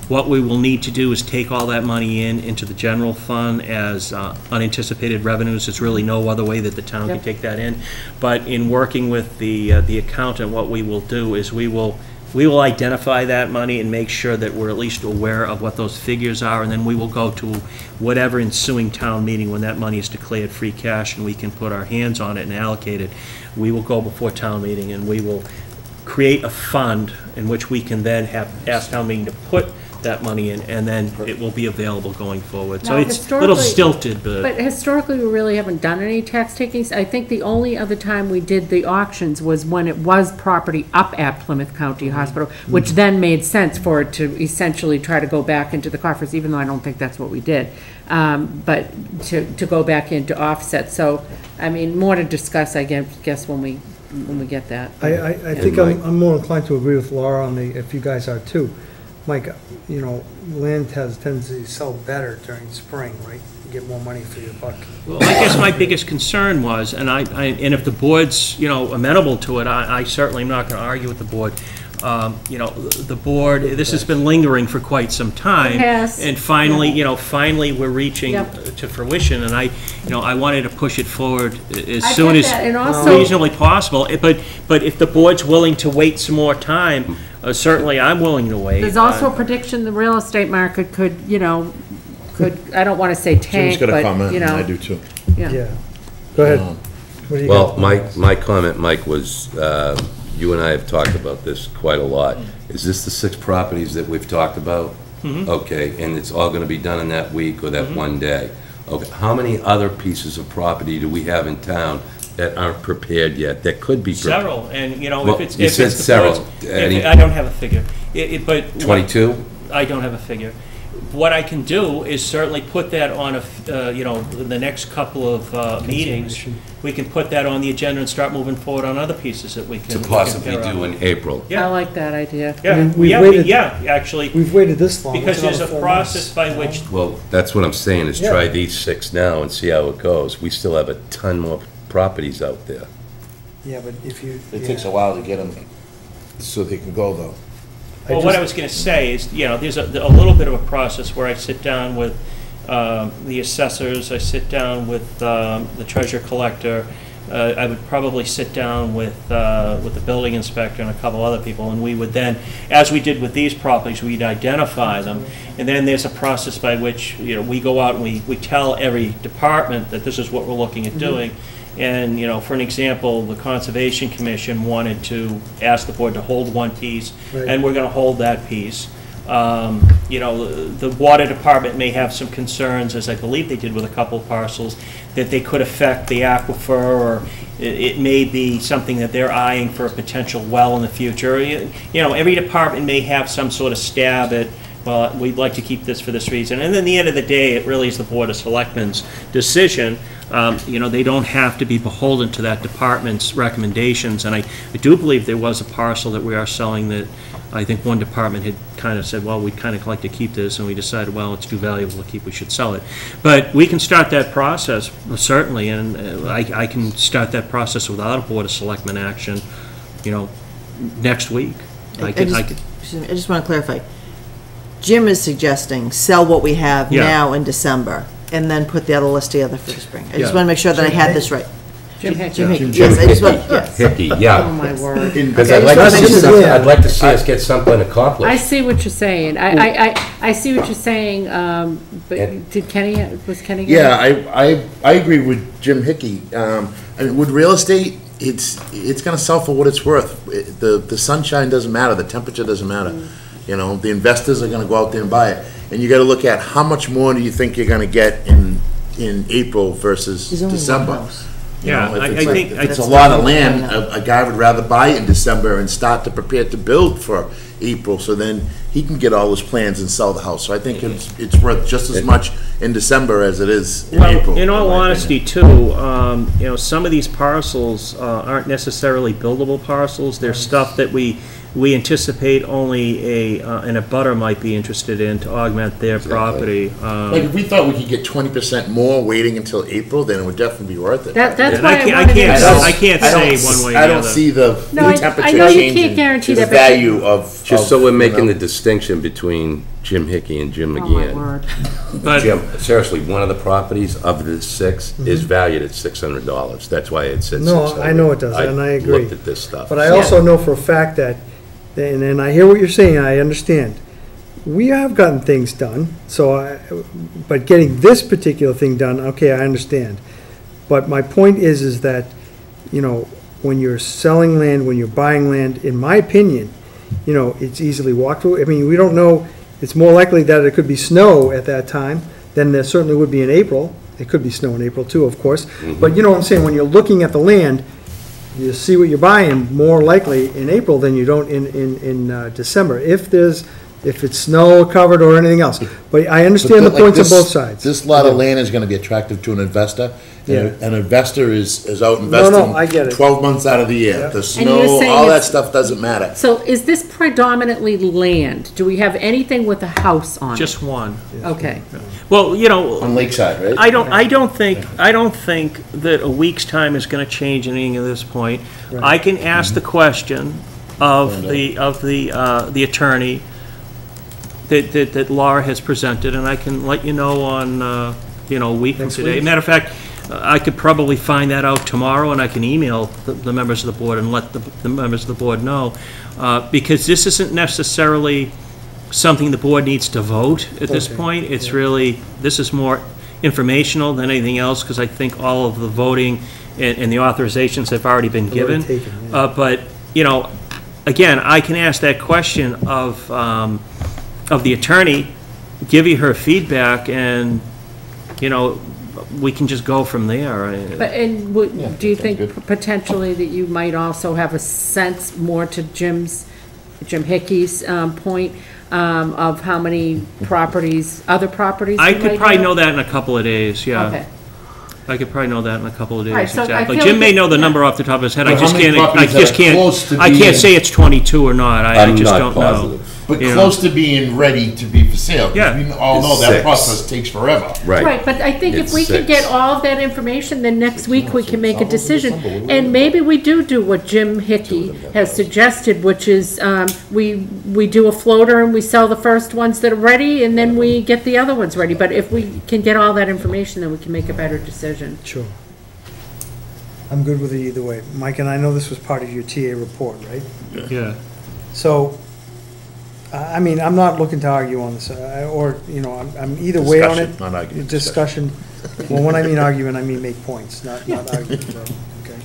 What we will need to do is take all that money into the general fund as unanticipated revenues. There's really no other way that the town can take that in. But in working with the accountant, what we will do is we will identify that money and make sure that we're at least aware of what those figures are, and then we will go to whatever ensuing town meeting when that money is declared free cash and we can put our hands on it and allocate it. We will go before town meeting and we will create a fund in which we can then ask town meeting to put that money in, and then it will be available going forward. So it's a little stilted, but historically we really haven't done any tax takings. I think the only other time we did the auctions was when it was property up at Plymouth County Hospital, which then made sense for it to essentially try to go back into the coffers, even though I don't think that's what we did. But to go back into offset. So, I mean, more to discuss, I guess, when we get that. I think I'm more inclined to agree with Laura on if you guys are too. Mike, you know, land has a tendency to sell better during spring, right? You get more money for your buck. Well, I guess my biggest concern was, and and if the board's, you know, amenable to it, I certainly am not going to argue with the board. You know, the board, this has been lingering for quite some time. It has. And finally, you know, finally we're reaching Yep. to fruition, and I wanted to push it forward as I soon get as that, and also- reasonably possible. But if the board's willing to wait some more time, certainly I'm willing to wait. There's also a prediction the real estate market could, you know, I don't want to say Jim's tank, got a but, comment, you and I know, do too. yeah. Yeah. Go ahead. What do you Well, got? my comment, Mike, was, you and I have talked about this quite a lot. Is this the 6 properties that we've talked about? Okay, and it's all gonna be done in that week or that one day? Okay, how many other pieces of property do we have in town that aren't prepared yet, that could be prepared? Several, and, you know, Well, if it's... you if said it's the several. board's- Any- I don't have a figure, but... 22? I don't have a figure. What I can do is certainly put that on you know, the next couple of meetings. We can put that on the agenda and start moving forward on other pieces that we can... To we can possibly pair up. do in April. Yeah. I like that idea. Yeah, We've yeah, waited- actually, We've waited this long. because What's there's a another 4 process months? by which, Well, that's what I'm saying, is Yeah. try these 6 now and see how it goes. We still have a ton more properties out there. Yeah, but if you. It yeah. takes a while to get them so they can go, though. well, what I was going to say is, you know, there's a little bit of a process where I sit down with the assessors, I sit down with the treasure collector, I would probably sit down with the building inspector and a couple other people, and we would then, as we did with these properties, we'd identify them, and then there's a process by which, you know, we go out and we tell every department that this is what we're looking at doing. And, you know, for an example, the Conservation Commission wanted to ask the board to hold one piece, Right. and we're going to hold that piece. You know, the water department may have some concerns, as I believe they did with a couple of parcels, that they could affect the aquifer, or it may be something that they're eyeing for a potential well in the future. You know, every department may have some sort of stab at, well, we'd like to keep this for this reason. And then at the end of the day, it really is the Board of Selectmen's decision. You know, they don't have to be beholden to that department's recommendations. And I do believe there was a parcel that we are selling that I think one department had kind of said, well, we'd kind of like to keep this, and we decided, well, it's too valuable to keep, we should sell it. But we can start that process, certainly, and I can start that process without a Board of Selectmen action, you know, next week. I could. Excuse me, I just want to clarify. Jim is suggesting sell what we have Yeah. now in December, and then put the other list together for the spring. I Yeah. just want to make sure that I had this right. Jim Hickey. Jim Hickey, yes, I just want, yes. Hickey, Oh, yeah. my word. Because Okay, I'd like to just see wanna make something, sure. I'd like to see us get something I accomplished. see what you're saying. I see what you're saying, but And- did Kenny, was Kenny? Yeah, I agree with Jim Hickey. I mean, with real estate, it's gonna sell for what it's worth. The sunshine doesn't matter, the temperature doesn't matter. You know, the investors are gonna go out there and buy it. And you gotta look at how much more do you think you're gonna get in April versus There's only one December. house. You Yeah, know, if I it's think- if it's a That's lot of the land, point. a guy would rather buy it in December and start to prepare to build for April, so then he can get all his plans and sell the house. So I think it's worth just as much in December as it is in April. Well, in all my honesty, opinion. too, you know, some of these parcels aren't necessarily buildable parcels. They're stuff that we anticipate only an abutter might be interested in to augment their property. Like, if we thought we could get 20% more waiting until April, then it would definitely be worth it. That's And why I I wanted can't, to. I can't say one way or the I don't other. see the No, I temperature know you changing can't guarantee the that, but- value of. Just so of, we're you making know, the distinction between Jim Hickey and Jim Oh, my McGeehan. word. But, Jim, seriously, one of the properties of the 6 is valued at $600. That's why it said No, 600. I know it does, and I agree. looked at this stuff. But I also know for a fact that, and I hear what you're saying, I understand. We have gotten things done, but getting this particular thing done, okay, I understand. But my point is that, you know, when you're selling land, when you're buying land, in my opinion, you know, it's easily walkable. I mean, we don't know, it's more likely that it could be snow at that time than there certainly would be in April. It could be snow in April too, of course. But you know what I'm saying, when you're looking at the land, you see what you're buying more likely in April than you don't in December. If there's if it's snow covered or anything else. But I understand the Like points of this- both sides. This lot of land is gonna be attractive to an investor. Yeah. An investor is out I investing get it. 12 months out of the year. The you're snow, saying all that it's- stuff doesn't matter. So is this predominantly land? Do we have anything with a house on it? Just one. Okay. Well, you know, On Lakeside, right? I don't think that a week's time is gonna change anything at this point. I can ask the question of the attorney that Laura has presented, and I can let you know on, a week from Next today. week? Matter of fact, I could probably find that out tomorrow, and I can email the members of the board and let the members of the board know. Because this isn't necessarily something the board needs to vote at this Okay. point. It's really, this is more informational than anything else, because I think all of the voting and the authorizations have already been given. taken, yeah. But, again, I can ask that question of the attorney, give you her feedback, and, we can just go from there. But, and do you think potentially that you might also have a sense more to Jim Hickey's point of how many properties, other properties I you could might probably have? know that in a couple of days, yeah. Okay. I could probably know that in a couple of days, Right, so I exactly. feel Jim may that- know the yeah. number off the top of his head, I But how just many can't, I properties just that are close to can't, I can't being- say it's 22 or not, I I'm just not don't know. positive. But you know. close to being ready to be for sale. 'cause Yeah. We all know It's that 6. process takes forever. Right, but I think if It's we can 6. get all of that information, then next week we can make a decision. And maybe we do what Jim Hickey has suggested, which is, we do a floater and we sell the first ones that are ready, and then we get the other ones ready. But if we can get all that information, then we can make a better decision. Sure. I'm good with it either way. Mike, and I know this was part of your TA report, right? Yeah. So, I mean, I'm not looking to argue on this, or, I'm either way on it. Discussion, not argument, Discussion. Well, when I mean argument, I mean make points, not argument, okay?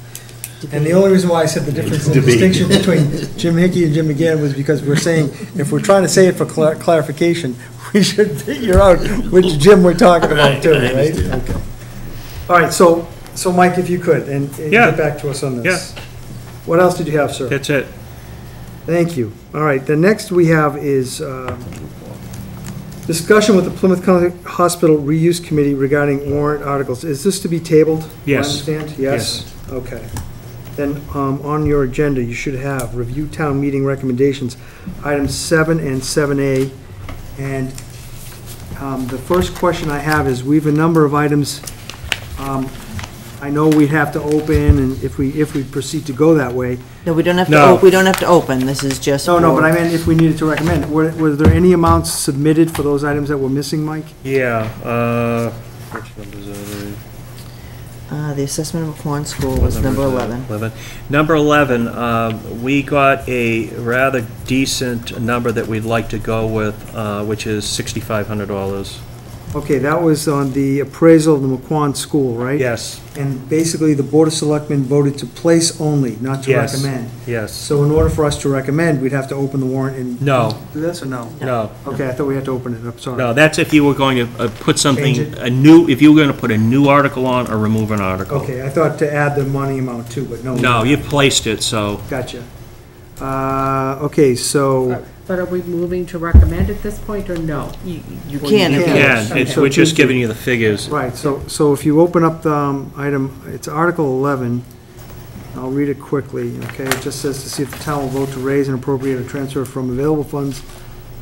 And the only reason why I said the difference, the distinction between Jim Hickey and Jim McGann was because we're saying, if we're trying to say it for clarification, we should figure out which Jim we're talking about too, right? Okay. All right, so Mike, if you could, and Yeah. get back to us on this. What else did you have, sir? That's it. Thank you. All right, the next we have is discussion with the Plymouth County Hospital Reuse Committee regarding warrant articles. Is this to be tabled? Do I Yes. understand? Yes? Okay. Then on your agenda, you should have review town meeting recommendations, items 7 and 7A. And the first question I have is, we have a number of items. I know we'd have to open, and if we proceed to go that way. No, we don't have to, No. we don't have to open, this is just. No, for- but I meant if we needed to recommend. Were there any amounts submitted for those items that were missing, Mike? Yeah, which numbers are they? The assessment of McQuon School was number 11. Number 11, we got a rather decent number that we'd like to go with, which is $6,500. Okay, that was on the appraisal of the McQuon School, right? Yes, And basically, the Board of Selectmen voted to place only, not to Yes. recommend. yes. So in order for us to recommend, we'd have to open the warrant and. No. Do this or no? No, Okay, I thought we had to open it, I'm sorry. no, that's if you were going to put something, Change it. if you were going to put a new article on or remove an article. Okay, I thought to add the money amount too, but no. No, you placed it, so, Gotcha. Okay, so, But are we moving to recommend at this point, or no? You Well, can you if can. you. yeah, we're just giving you the figures. right, so if you open up the item, it's Article 11. I'll read it quickly, okay? It just says to see if the town will vote to raise and appropriate or transfer from available funds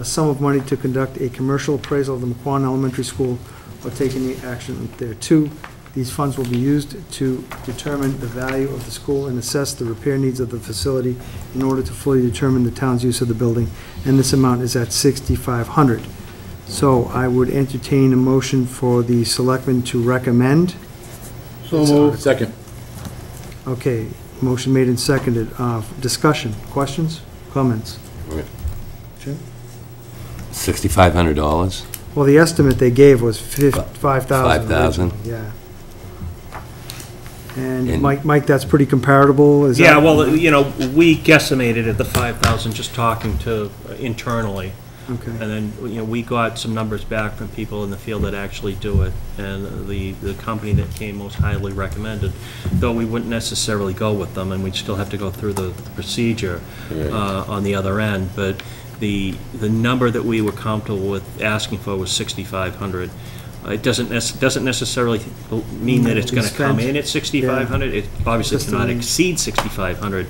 a sum of money to conduct a commercial appraisal of the McQuon Elementary School or take any action thereto. These funds will be used to determine the value of the school and assess the repair needs of the facility in order to fully determine the town's use of the building, and this amount is at $6,500. So I would entertain a motion for the selectmen to recommend. Second. Okay, motion made and seconded. Discussion, questions, comments? Jim? $6,500? Well, the estimate they gave was 5,000. 5,000. Yeah. And And- Mike, that's pretty comparable, is that? Yeah, well, we guesstimated at the 5,000, just talking to internally. Okay, And then, we got some numbers back from people in the field that actually do it, and the company that came most highly recommended, though we wouldn't necessarily go with them, and we'd still have to go through the procedure on the other end, but the number that we were comfortable with asking for was 6,500. It doesn't necessarily mean that it's going to come in at 6,500. It obviously cannot exceed 6,500,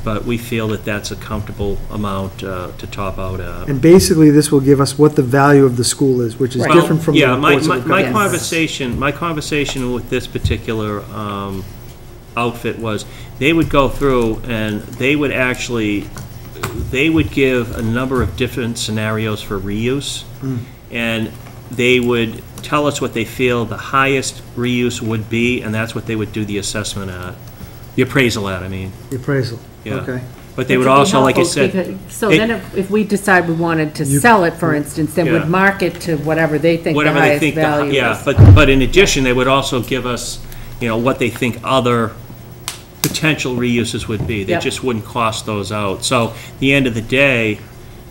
but we feel that that's a comfortable amount to top out at. And basically, this will give us what the value of the school is, which is different from the reports that we've got. My conversation with this particular outfit was, they would go through and they would give a number of different scenarios for reuse, and they would tell us what they feel the highest reuse would be, and that's what they would do the assessment at, the appraisal at, I mean. The appraisal, Yeah. okay. But they would also, like I said. So then if we decide we wanted to sell it, for instance, then Yeah. we'd mark it to whatever they think the Whatever they highest think, value is. yeah, but in addition, they would also give us, what they think other potential reuses would be. They Yep. just wouldn't cost those out. So, at the end of the day,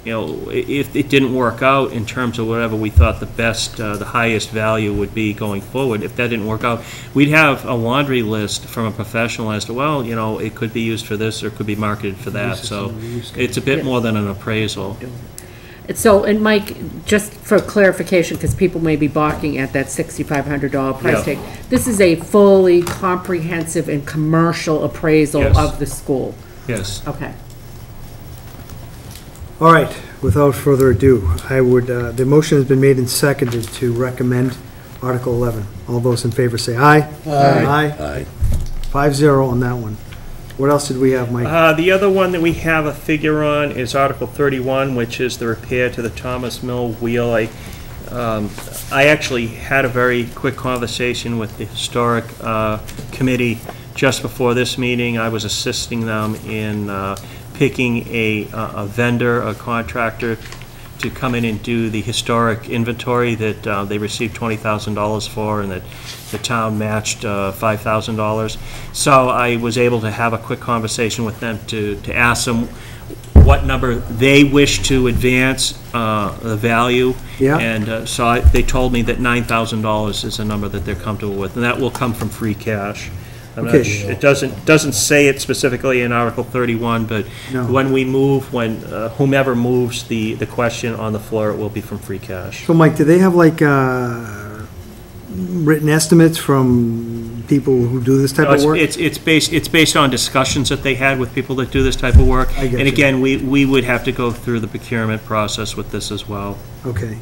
if it didn't work out in terms of whatever we thought the best, the highest value would be going forward, if that didn't work out, we'd have a laundry list from a professional as to, well, it could be used for this or it could be marketed for that. So, it's a bit more than an appraisal. So, and Mike, just for clarification, because people may be balking at that $6,500 price Yeah. tag, this is a fully comprehensive and commercial appraisal Yes. of the school. Yes. Okay. All right, without further ado, I would, the motion has been made and seconded to recommend Article 11. All those in favor say aye. Aye. Aye. 5-0 on that one. What else did we have, Mike? The other one that we have a figure on is Article 31, which is the repair to the Thomas Mill wheel. I actually had a very quick conversation with the Historic Committee just before this meeting. I was assisting them in picking a vendor, a contractor, to come in and do the historic inventory that they received $20,000 for, and that the town matched $5,000. So I was able to have a quick conversation with them to ask them what number they wish to advance the value. Yeah. And so they told me that $9,000 is a number that they're comfortable with, and that will come from free cash. Okay. It doesn't say it specifically in Article 31, but No. when we move, when whomever moves the question on the floor, it will be from free cash. So, Mike, do they have like written estimates from people who do this type No, of work? it's based on discussions that they had with people that do this type of work. I get And you. again, we would have to go through the procurement process with this as well. Okay.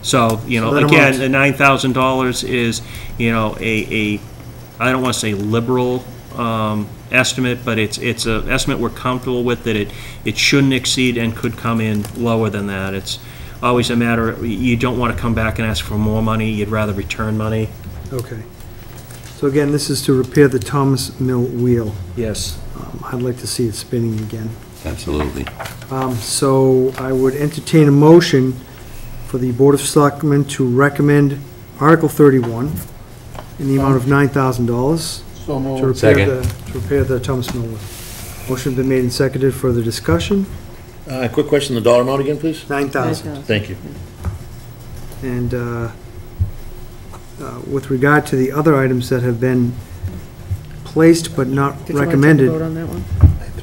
So, that again, amounts- the $9,000 is, I don't want to say liberal estimate, but it's an estimate we're comfortable with, that it shouldn't exceed and could come in lower than that. It's always a matter, you don't want to come back and ask for more money, you'd rather return money. Okay. So again, this is to repair the Thomas Mill wheel. Yes. I'd like to see it spinning again. Absolutely. So I would entertain a motion for the Board of Selectmen to recommend Article 31 in the amount of $9,000 So to moved. repair the Thomas Mill wheel. Motion been made and seconded. Further discussion? Quick question, the dollar amount again, please? 9,000. Thank you. And with regard to the other items that have been placed but not Did you want to recommended. vote on that one?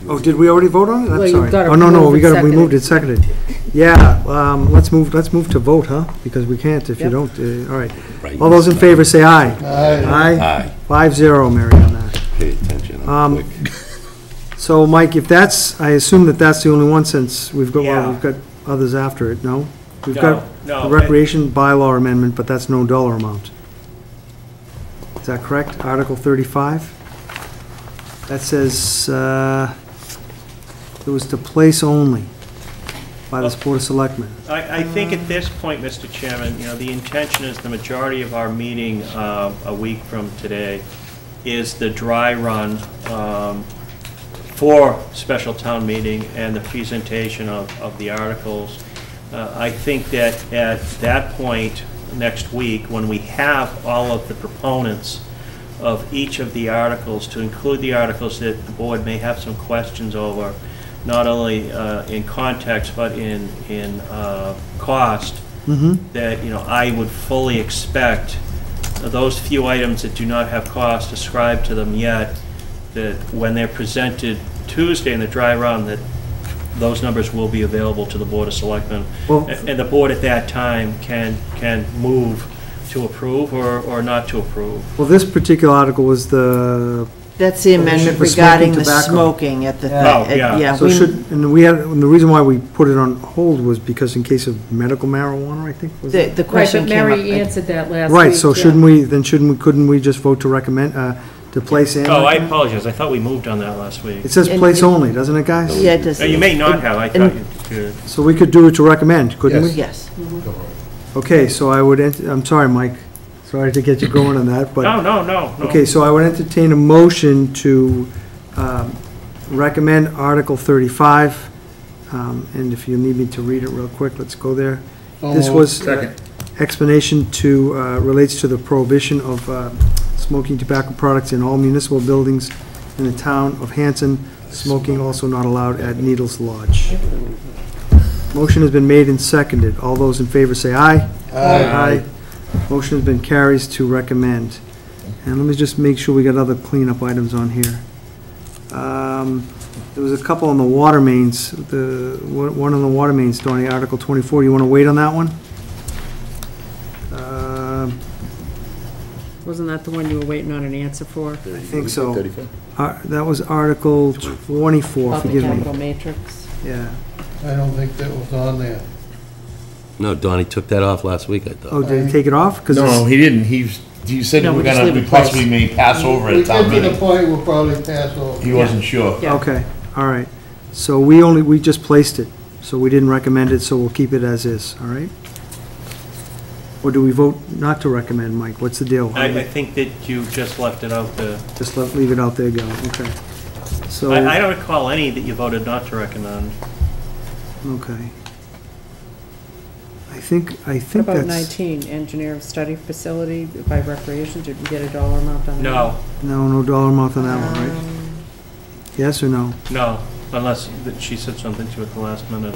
Oh, did we already vote on it? Well, I'm you've sorry. gotta Oh, no, move and we second moved it. it, seconded. Yeah, let's move to vote, huh? Because we can't if you Yep. don't, all right. Right. All those in favor say aye. Aye. Aye. 5-0, Mary, on that. Pay attention, I'm quick. So, Mike, if that's, I assume that that's the only one, since we've got, well, Yeah. we've got others after it, no? We've No, got no, the recreation bylaw amendment, but that's no dollar amount. Is that correct? Article 35? That says, it was to place only by the Board of Selectmen. I think at this point, Mr. Chairman, the intention is the majority of our meeting a week from today is the dry run for special town meeting and the presentation of the articles. I think that at that point next week, when we have all of the proponents of each of the articles, to include the articles that the board may have some questions over, not only in context but in cost, that I would fully expect those few items that do not have cost ascribed to them yet, that when they're presented Tuesday in the dry run, that those numbers will be available to the Board of Selectmen. Well- And the board at that time can move to approve or not to approve. Well, this particular article was the, That's the amendment For smoking regarding the tobacco. smoking at the, Oh, yeah. yeah. so we- and the reason why we put it on hold was because in case of medical marijuana, I think, was it? The Right, question but came up. Mary answered that last week. Right, so yeah. couldn't we just vote to recommend, to place and? Oh, I recommend? apologize, I thought we moved on that last week. It says And- place only, doesn't it, guys? Yeah, it does. You may not have, I thought And- you could. So we could do it to recommend, couldn't we? Yes. Okay, so I would, I'm sorry, Mike, sorry to get you going on that, but. No. Okay, so I would entertain a motion to recommend Article 35, and if you need me to read it real quick, let's go there. This was explanation to, relates to the prohibition of smoking tobacco products in all municipal buildings in the town of Hanson, smoking also not allowed at Needles Lodge. Motion has been made and seconded. All those in favor say aye. Aye. Motion has been carries to recommend. And let me just make sure we got other cleanup items on here. There was a couple on the water mains, one on the water mains, Donnie, Article 24. You want to wait on that one? Wasn't that the one you were waiting on an answer for? I think so. That was Article 24, About the forgive capital me. matrix? Yeah. I don't think that was on there. No, Donnie took that off last week, I thought. Oh, did he take it off? 'Cause No, it's- he didn't. He said No, we we just gonna, leave we it placed. possibly may pass over We at town get to the meeting. point, we'll probably pass over. He wasn't sure. Yeah. Okay, all right. So we just placed it, so we didn't recommend it, so we'll keep it as is, all right? Or do we vote not to recommend, Mike? What's the deal? I think that you just left it out there. Just leave it out there, go, okay. So, I don't recall any that you voted not to recommend. okay. I think What about that's, 19, engineer study facility by recreation? Did we get a dollar amount on that? no dollar amount on that one, right? Yes or no? No, unless that she said something to you at the last minute,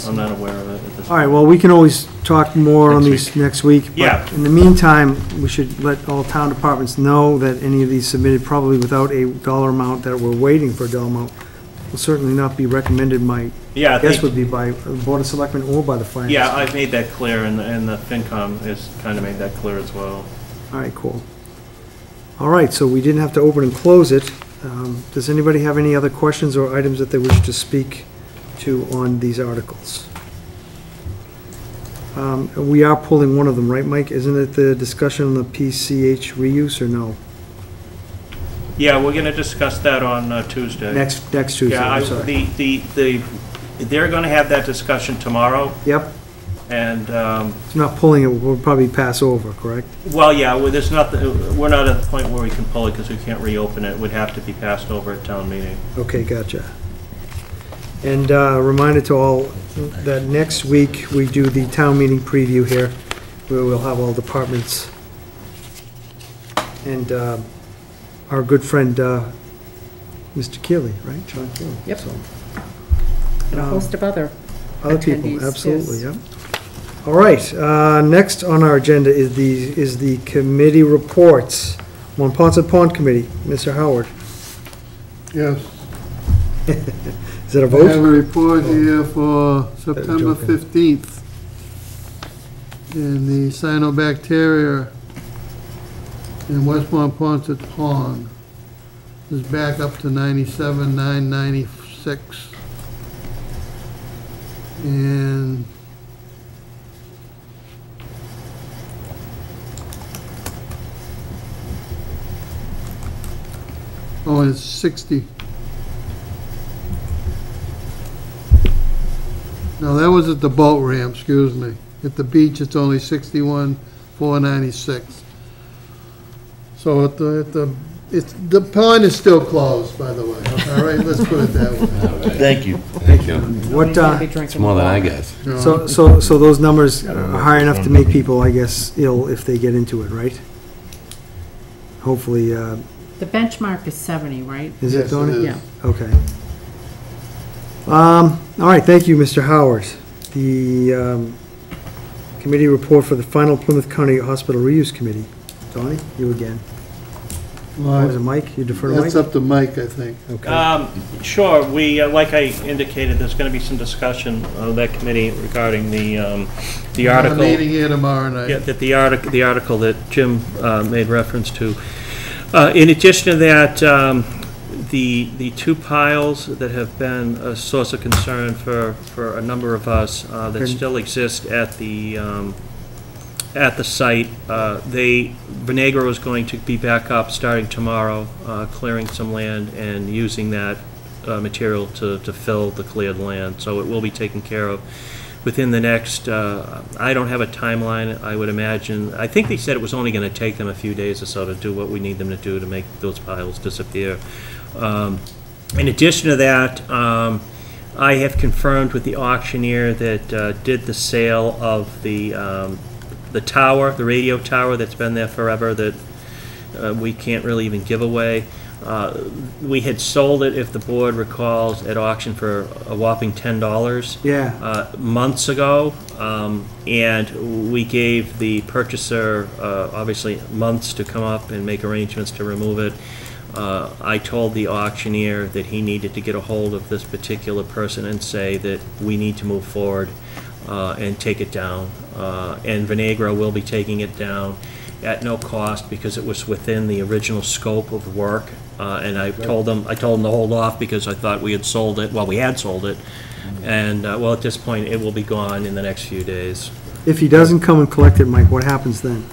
I'm not aware of it at this. All right, well, we can always talk more on Next these next week. Yeah. But in the meantime, we should let all town departments know that any of these submitted probably without a dollar amount that we're waiting for a dollar amount will certainly not be recommended. My Yeah, I guess think, would be by the Board of Selectmen or by the Finance. yeah, I've made that clear, and the FinCom has kind of made that clear as well. All right, cool. All right, so we didn't have to open and close it. Does anybody have any other questions or items that they wish to speak to on these articles? We are pulling one of them, right, Mike? Isn't it the discussion on the PCH reuse, or no? Yeah, we're gonna discuss that on Tuesday. Next Tuesday, Yeah, I'm sorry. they're gonna have that discussion tomorrow, Yep, and, it's not pulling it, we'll probably pass over, correct? well, yeah, there's not, we're not at the point where we can pull it, because we can't reopen it. It would have to be passed over at town meeting. Okay, gotcha. And reminder to all that next week, we do the town meeting preview here, where we'll have all departments. And our good friend, Mr. Keeley, right? John Keeley. Yep. So, And a host of other other people, attendees, absolutely, yes. yep. All right, next on our agenda is the committee reports. On Ponset Pond Committee, Mr. Howard. Yes. Is that a I have a vote? report here for September joking. 15th. And the cyanobacteria in Westmont Ponset Pond is back up to 97,996. And oh, it's 60. No, that was at the boat ramp, excuse me. At the beach, it's only 61,496. So the pond is still closed, by the way. All right, let's put it that way. Thank you. Thank you. What, He's gonna be drinking It's more than I water. guess. so those numbers are high enough to make people, I guess, ill if they get into it, right? Hopefully, The benchmark is 70, right? is Yes, it, it Tony? is. Yeah. Okay. All right, thank you, Mr. Howard. The committee report for the final Plymouth County Hospital Reuse Committee. Tony, you again. What is it, Mike? You defer to Mike? That's up to Mike, I think. Okay. Sure, we, like I indicated, there's going to be some discussion on that committee regarding the article. I'm meeting here tomorrow night. Yeah, that the article that Jim made reference to. In addition to that, the two piles that have been a source of concern for a number of us that still exist at the site, Venegro is going to be back up starting tomorrow, clearing some land and using that material to fill the cleared land. So it will be taken care of within the next, I don't have a timeline, I would imagine. I think they said it was only going to take them a few days or so to do what we need them to do to make those piles disappear. In addition to that, I have confirmed with the auctioneer that did the sale of the tower, the radio tower that's been there forever that we can't really even give away. We had sold it, if the board recalls, at auction for a whopping $10 months ago, and we gave the purchaser obviously months to come up and make arrangements to remove it. I told the auctioneer that he needed to get a hold of this particular person and say that we need to move forward and take it down. And Venegro will be taking it down at no cost because it was within the original scope of work. And I told them to hold off because I thought we had sold it. Well, we had sold it, and well, at this point, it will be gone in the next few days. If he doesn't come and collect it, Mike, what happens then?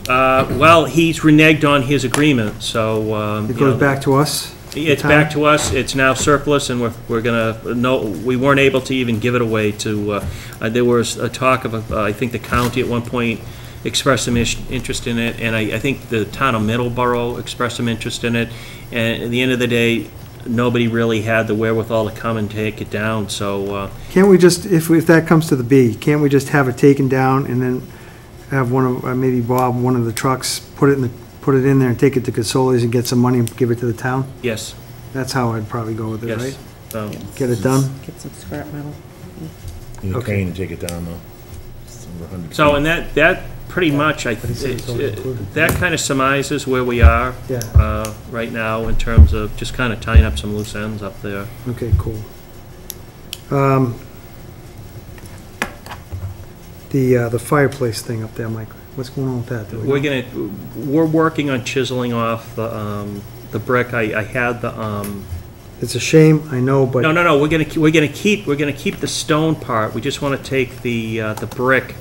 Well, he's reneged on his agreement, so It goes back to us? It's back to us. It's now surplus, and we're gonna no. We weren't able to even give it away to. There was a talk of I think the county at one point expressed some interest in it, and I think the town of Middleborough expressed some interest in it. And at the end of the day, nobody really had the wherewithal to come and take it down. So can't we just, if that comes to the B, can't we just have it taken down and then have one of maybe Bob, one of the trucks, put it in there and take it to Consoli's and get some money and give it to the town? yes, That's how I'd probably go with it, yes. right? So, Get it done? Get some scrap metal. You Okay. crane and take it down, though. It's over 100 so feet. and that pretty much But he said it's all included. that kind of surmises where we are Yeah. right now in terms of just kind of tying up some loose ends up there. Okay, cool. The fireplace thing up there, Mike, what's going on with that? Do we know? We're working on chiseling off the brick. I had the It's a shame, I know, but. no. We're gonna keep the stone part. We just want to take the brick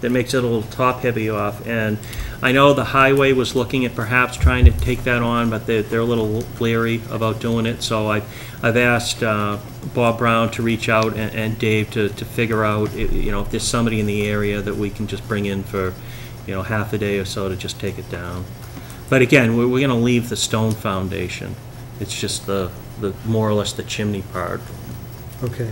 that makes it a little top heavy off. And I know the highway was looking at perhaps trying to take that on, but they're a little leery about doing it. So I've asked Bob Brown to reach out and Dave to figure out if there's somebody in the area that we can just bring in for half a day or so to just take it down. But again, we're going to leave the stone foundation. It's just the more or less the chimney part. Okay.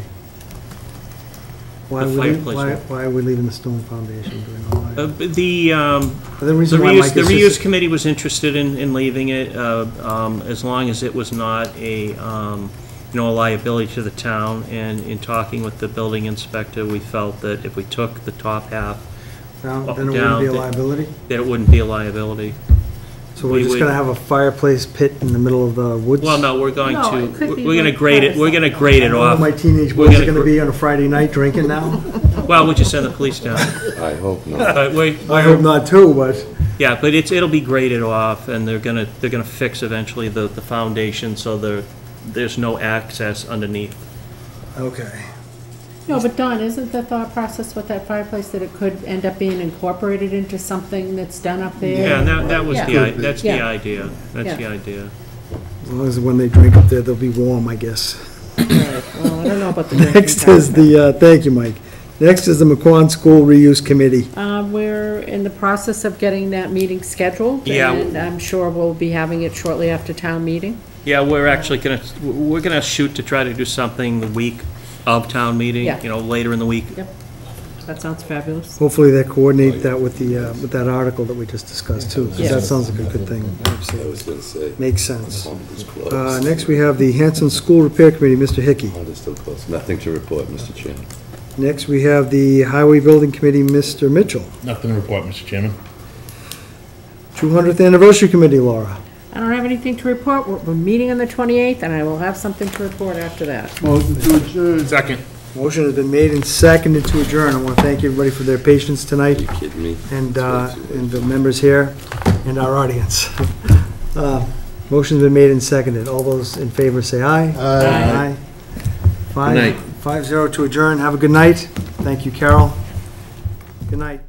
Why The fireplace one. are we leaving the stone foundation? Do we know why? The The reason why, Mike, the is reuse just- committee was interested in leaving it, as long as it was not a liability to the town. And in talking with the building inspector, we felt that if we took the top half, Then it down, wouldn't be a that- liability? that it wouldn't be a liability. So we're we just would- gonna have a fireplace pit in the middle of the woods? Well, no, we're going No, to, it could be we're gonna like grade it, we're gonna grade it I know off. my teenage We're boys gonna are gonna gr- be on a Friday night drinking now? Well, we just send the police down. I hope not. But I hope not too, but, yeah, but it'll be graded off, and they're gonna fix eventually the foundation, so there's no access underneath. okay. No, but Don, isn't the thought process with that fireplace that it could end up being incorporated into something that's done up there? Yeah, and that was Yeah. that's the Yeah. idea. That's Yeah. the idea. As long as when they drink up there, they'll be warm, I guess. Right. Well, I don't know about the drinking Next is part, thank you, Mike. Next is the McQuon School Reuse Committee. but, we're in the process of getting that meeting scheduled. Yeah. And I'm sure we'll be having it shortly after town meeting. Yeah, we're actually we're gonna shoot to try to do something the week of town meeting, Yeah. later in the week. Yep. That sounds fabulous. Hopefully they coordinate that with that article that we just discussed too, 'cause Yeah. that sounds like a good thing. I was gonna say. Makes sense. It's close. Next, we have the Hanson School Repair Committee, Mr. Hickey. It's still close. Nothing to report, Mr. Chairman. Next, we have the Highway Building Committee, Mr. Mitchell. Nothing to report, Mr. Chairman. 200th Anniversary Committee, Laura. I don't have anything to report. We're meeting on the 28th, and I will have something to report after that. Motion to adjourn. Second. Motion has been made and seconded to adjourn. I want to thank everybody for their patience tonight, Are you kidding me? and the members here, and our audience. Motion's been made and seconded. All those in favor say aye. Aye. Aye. 5-0 to adjourn. Have a good night. Thank you, Carol. Good night.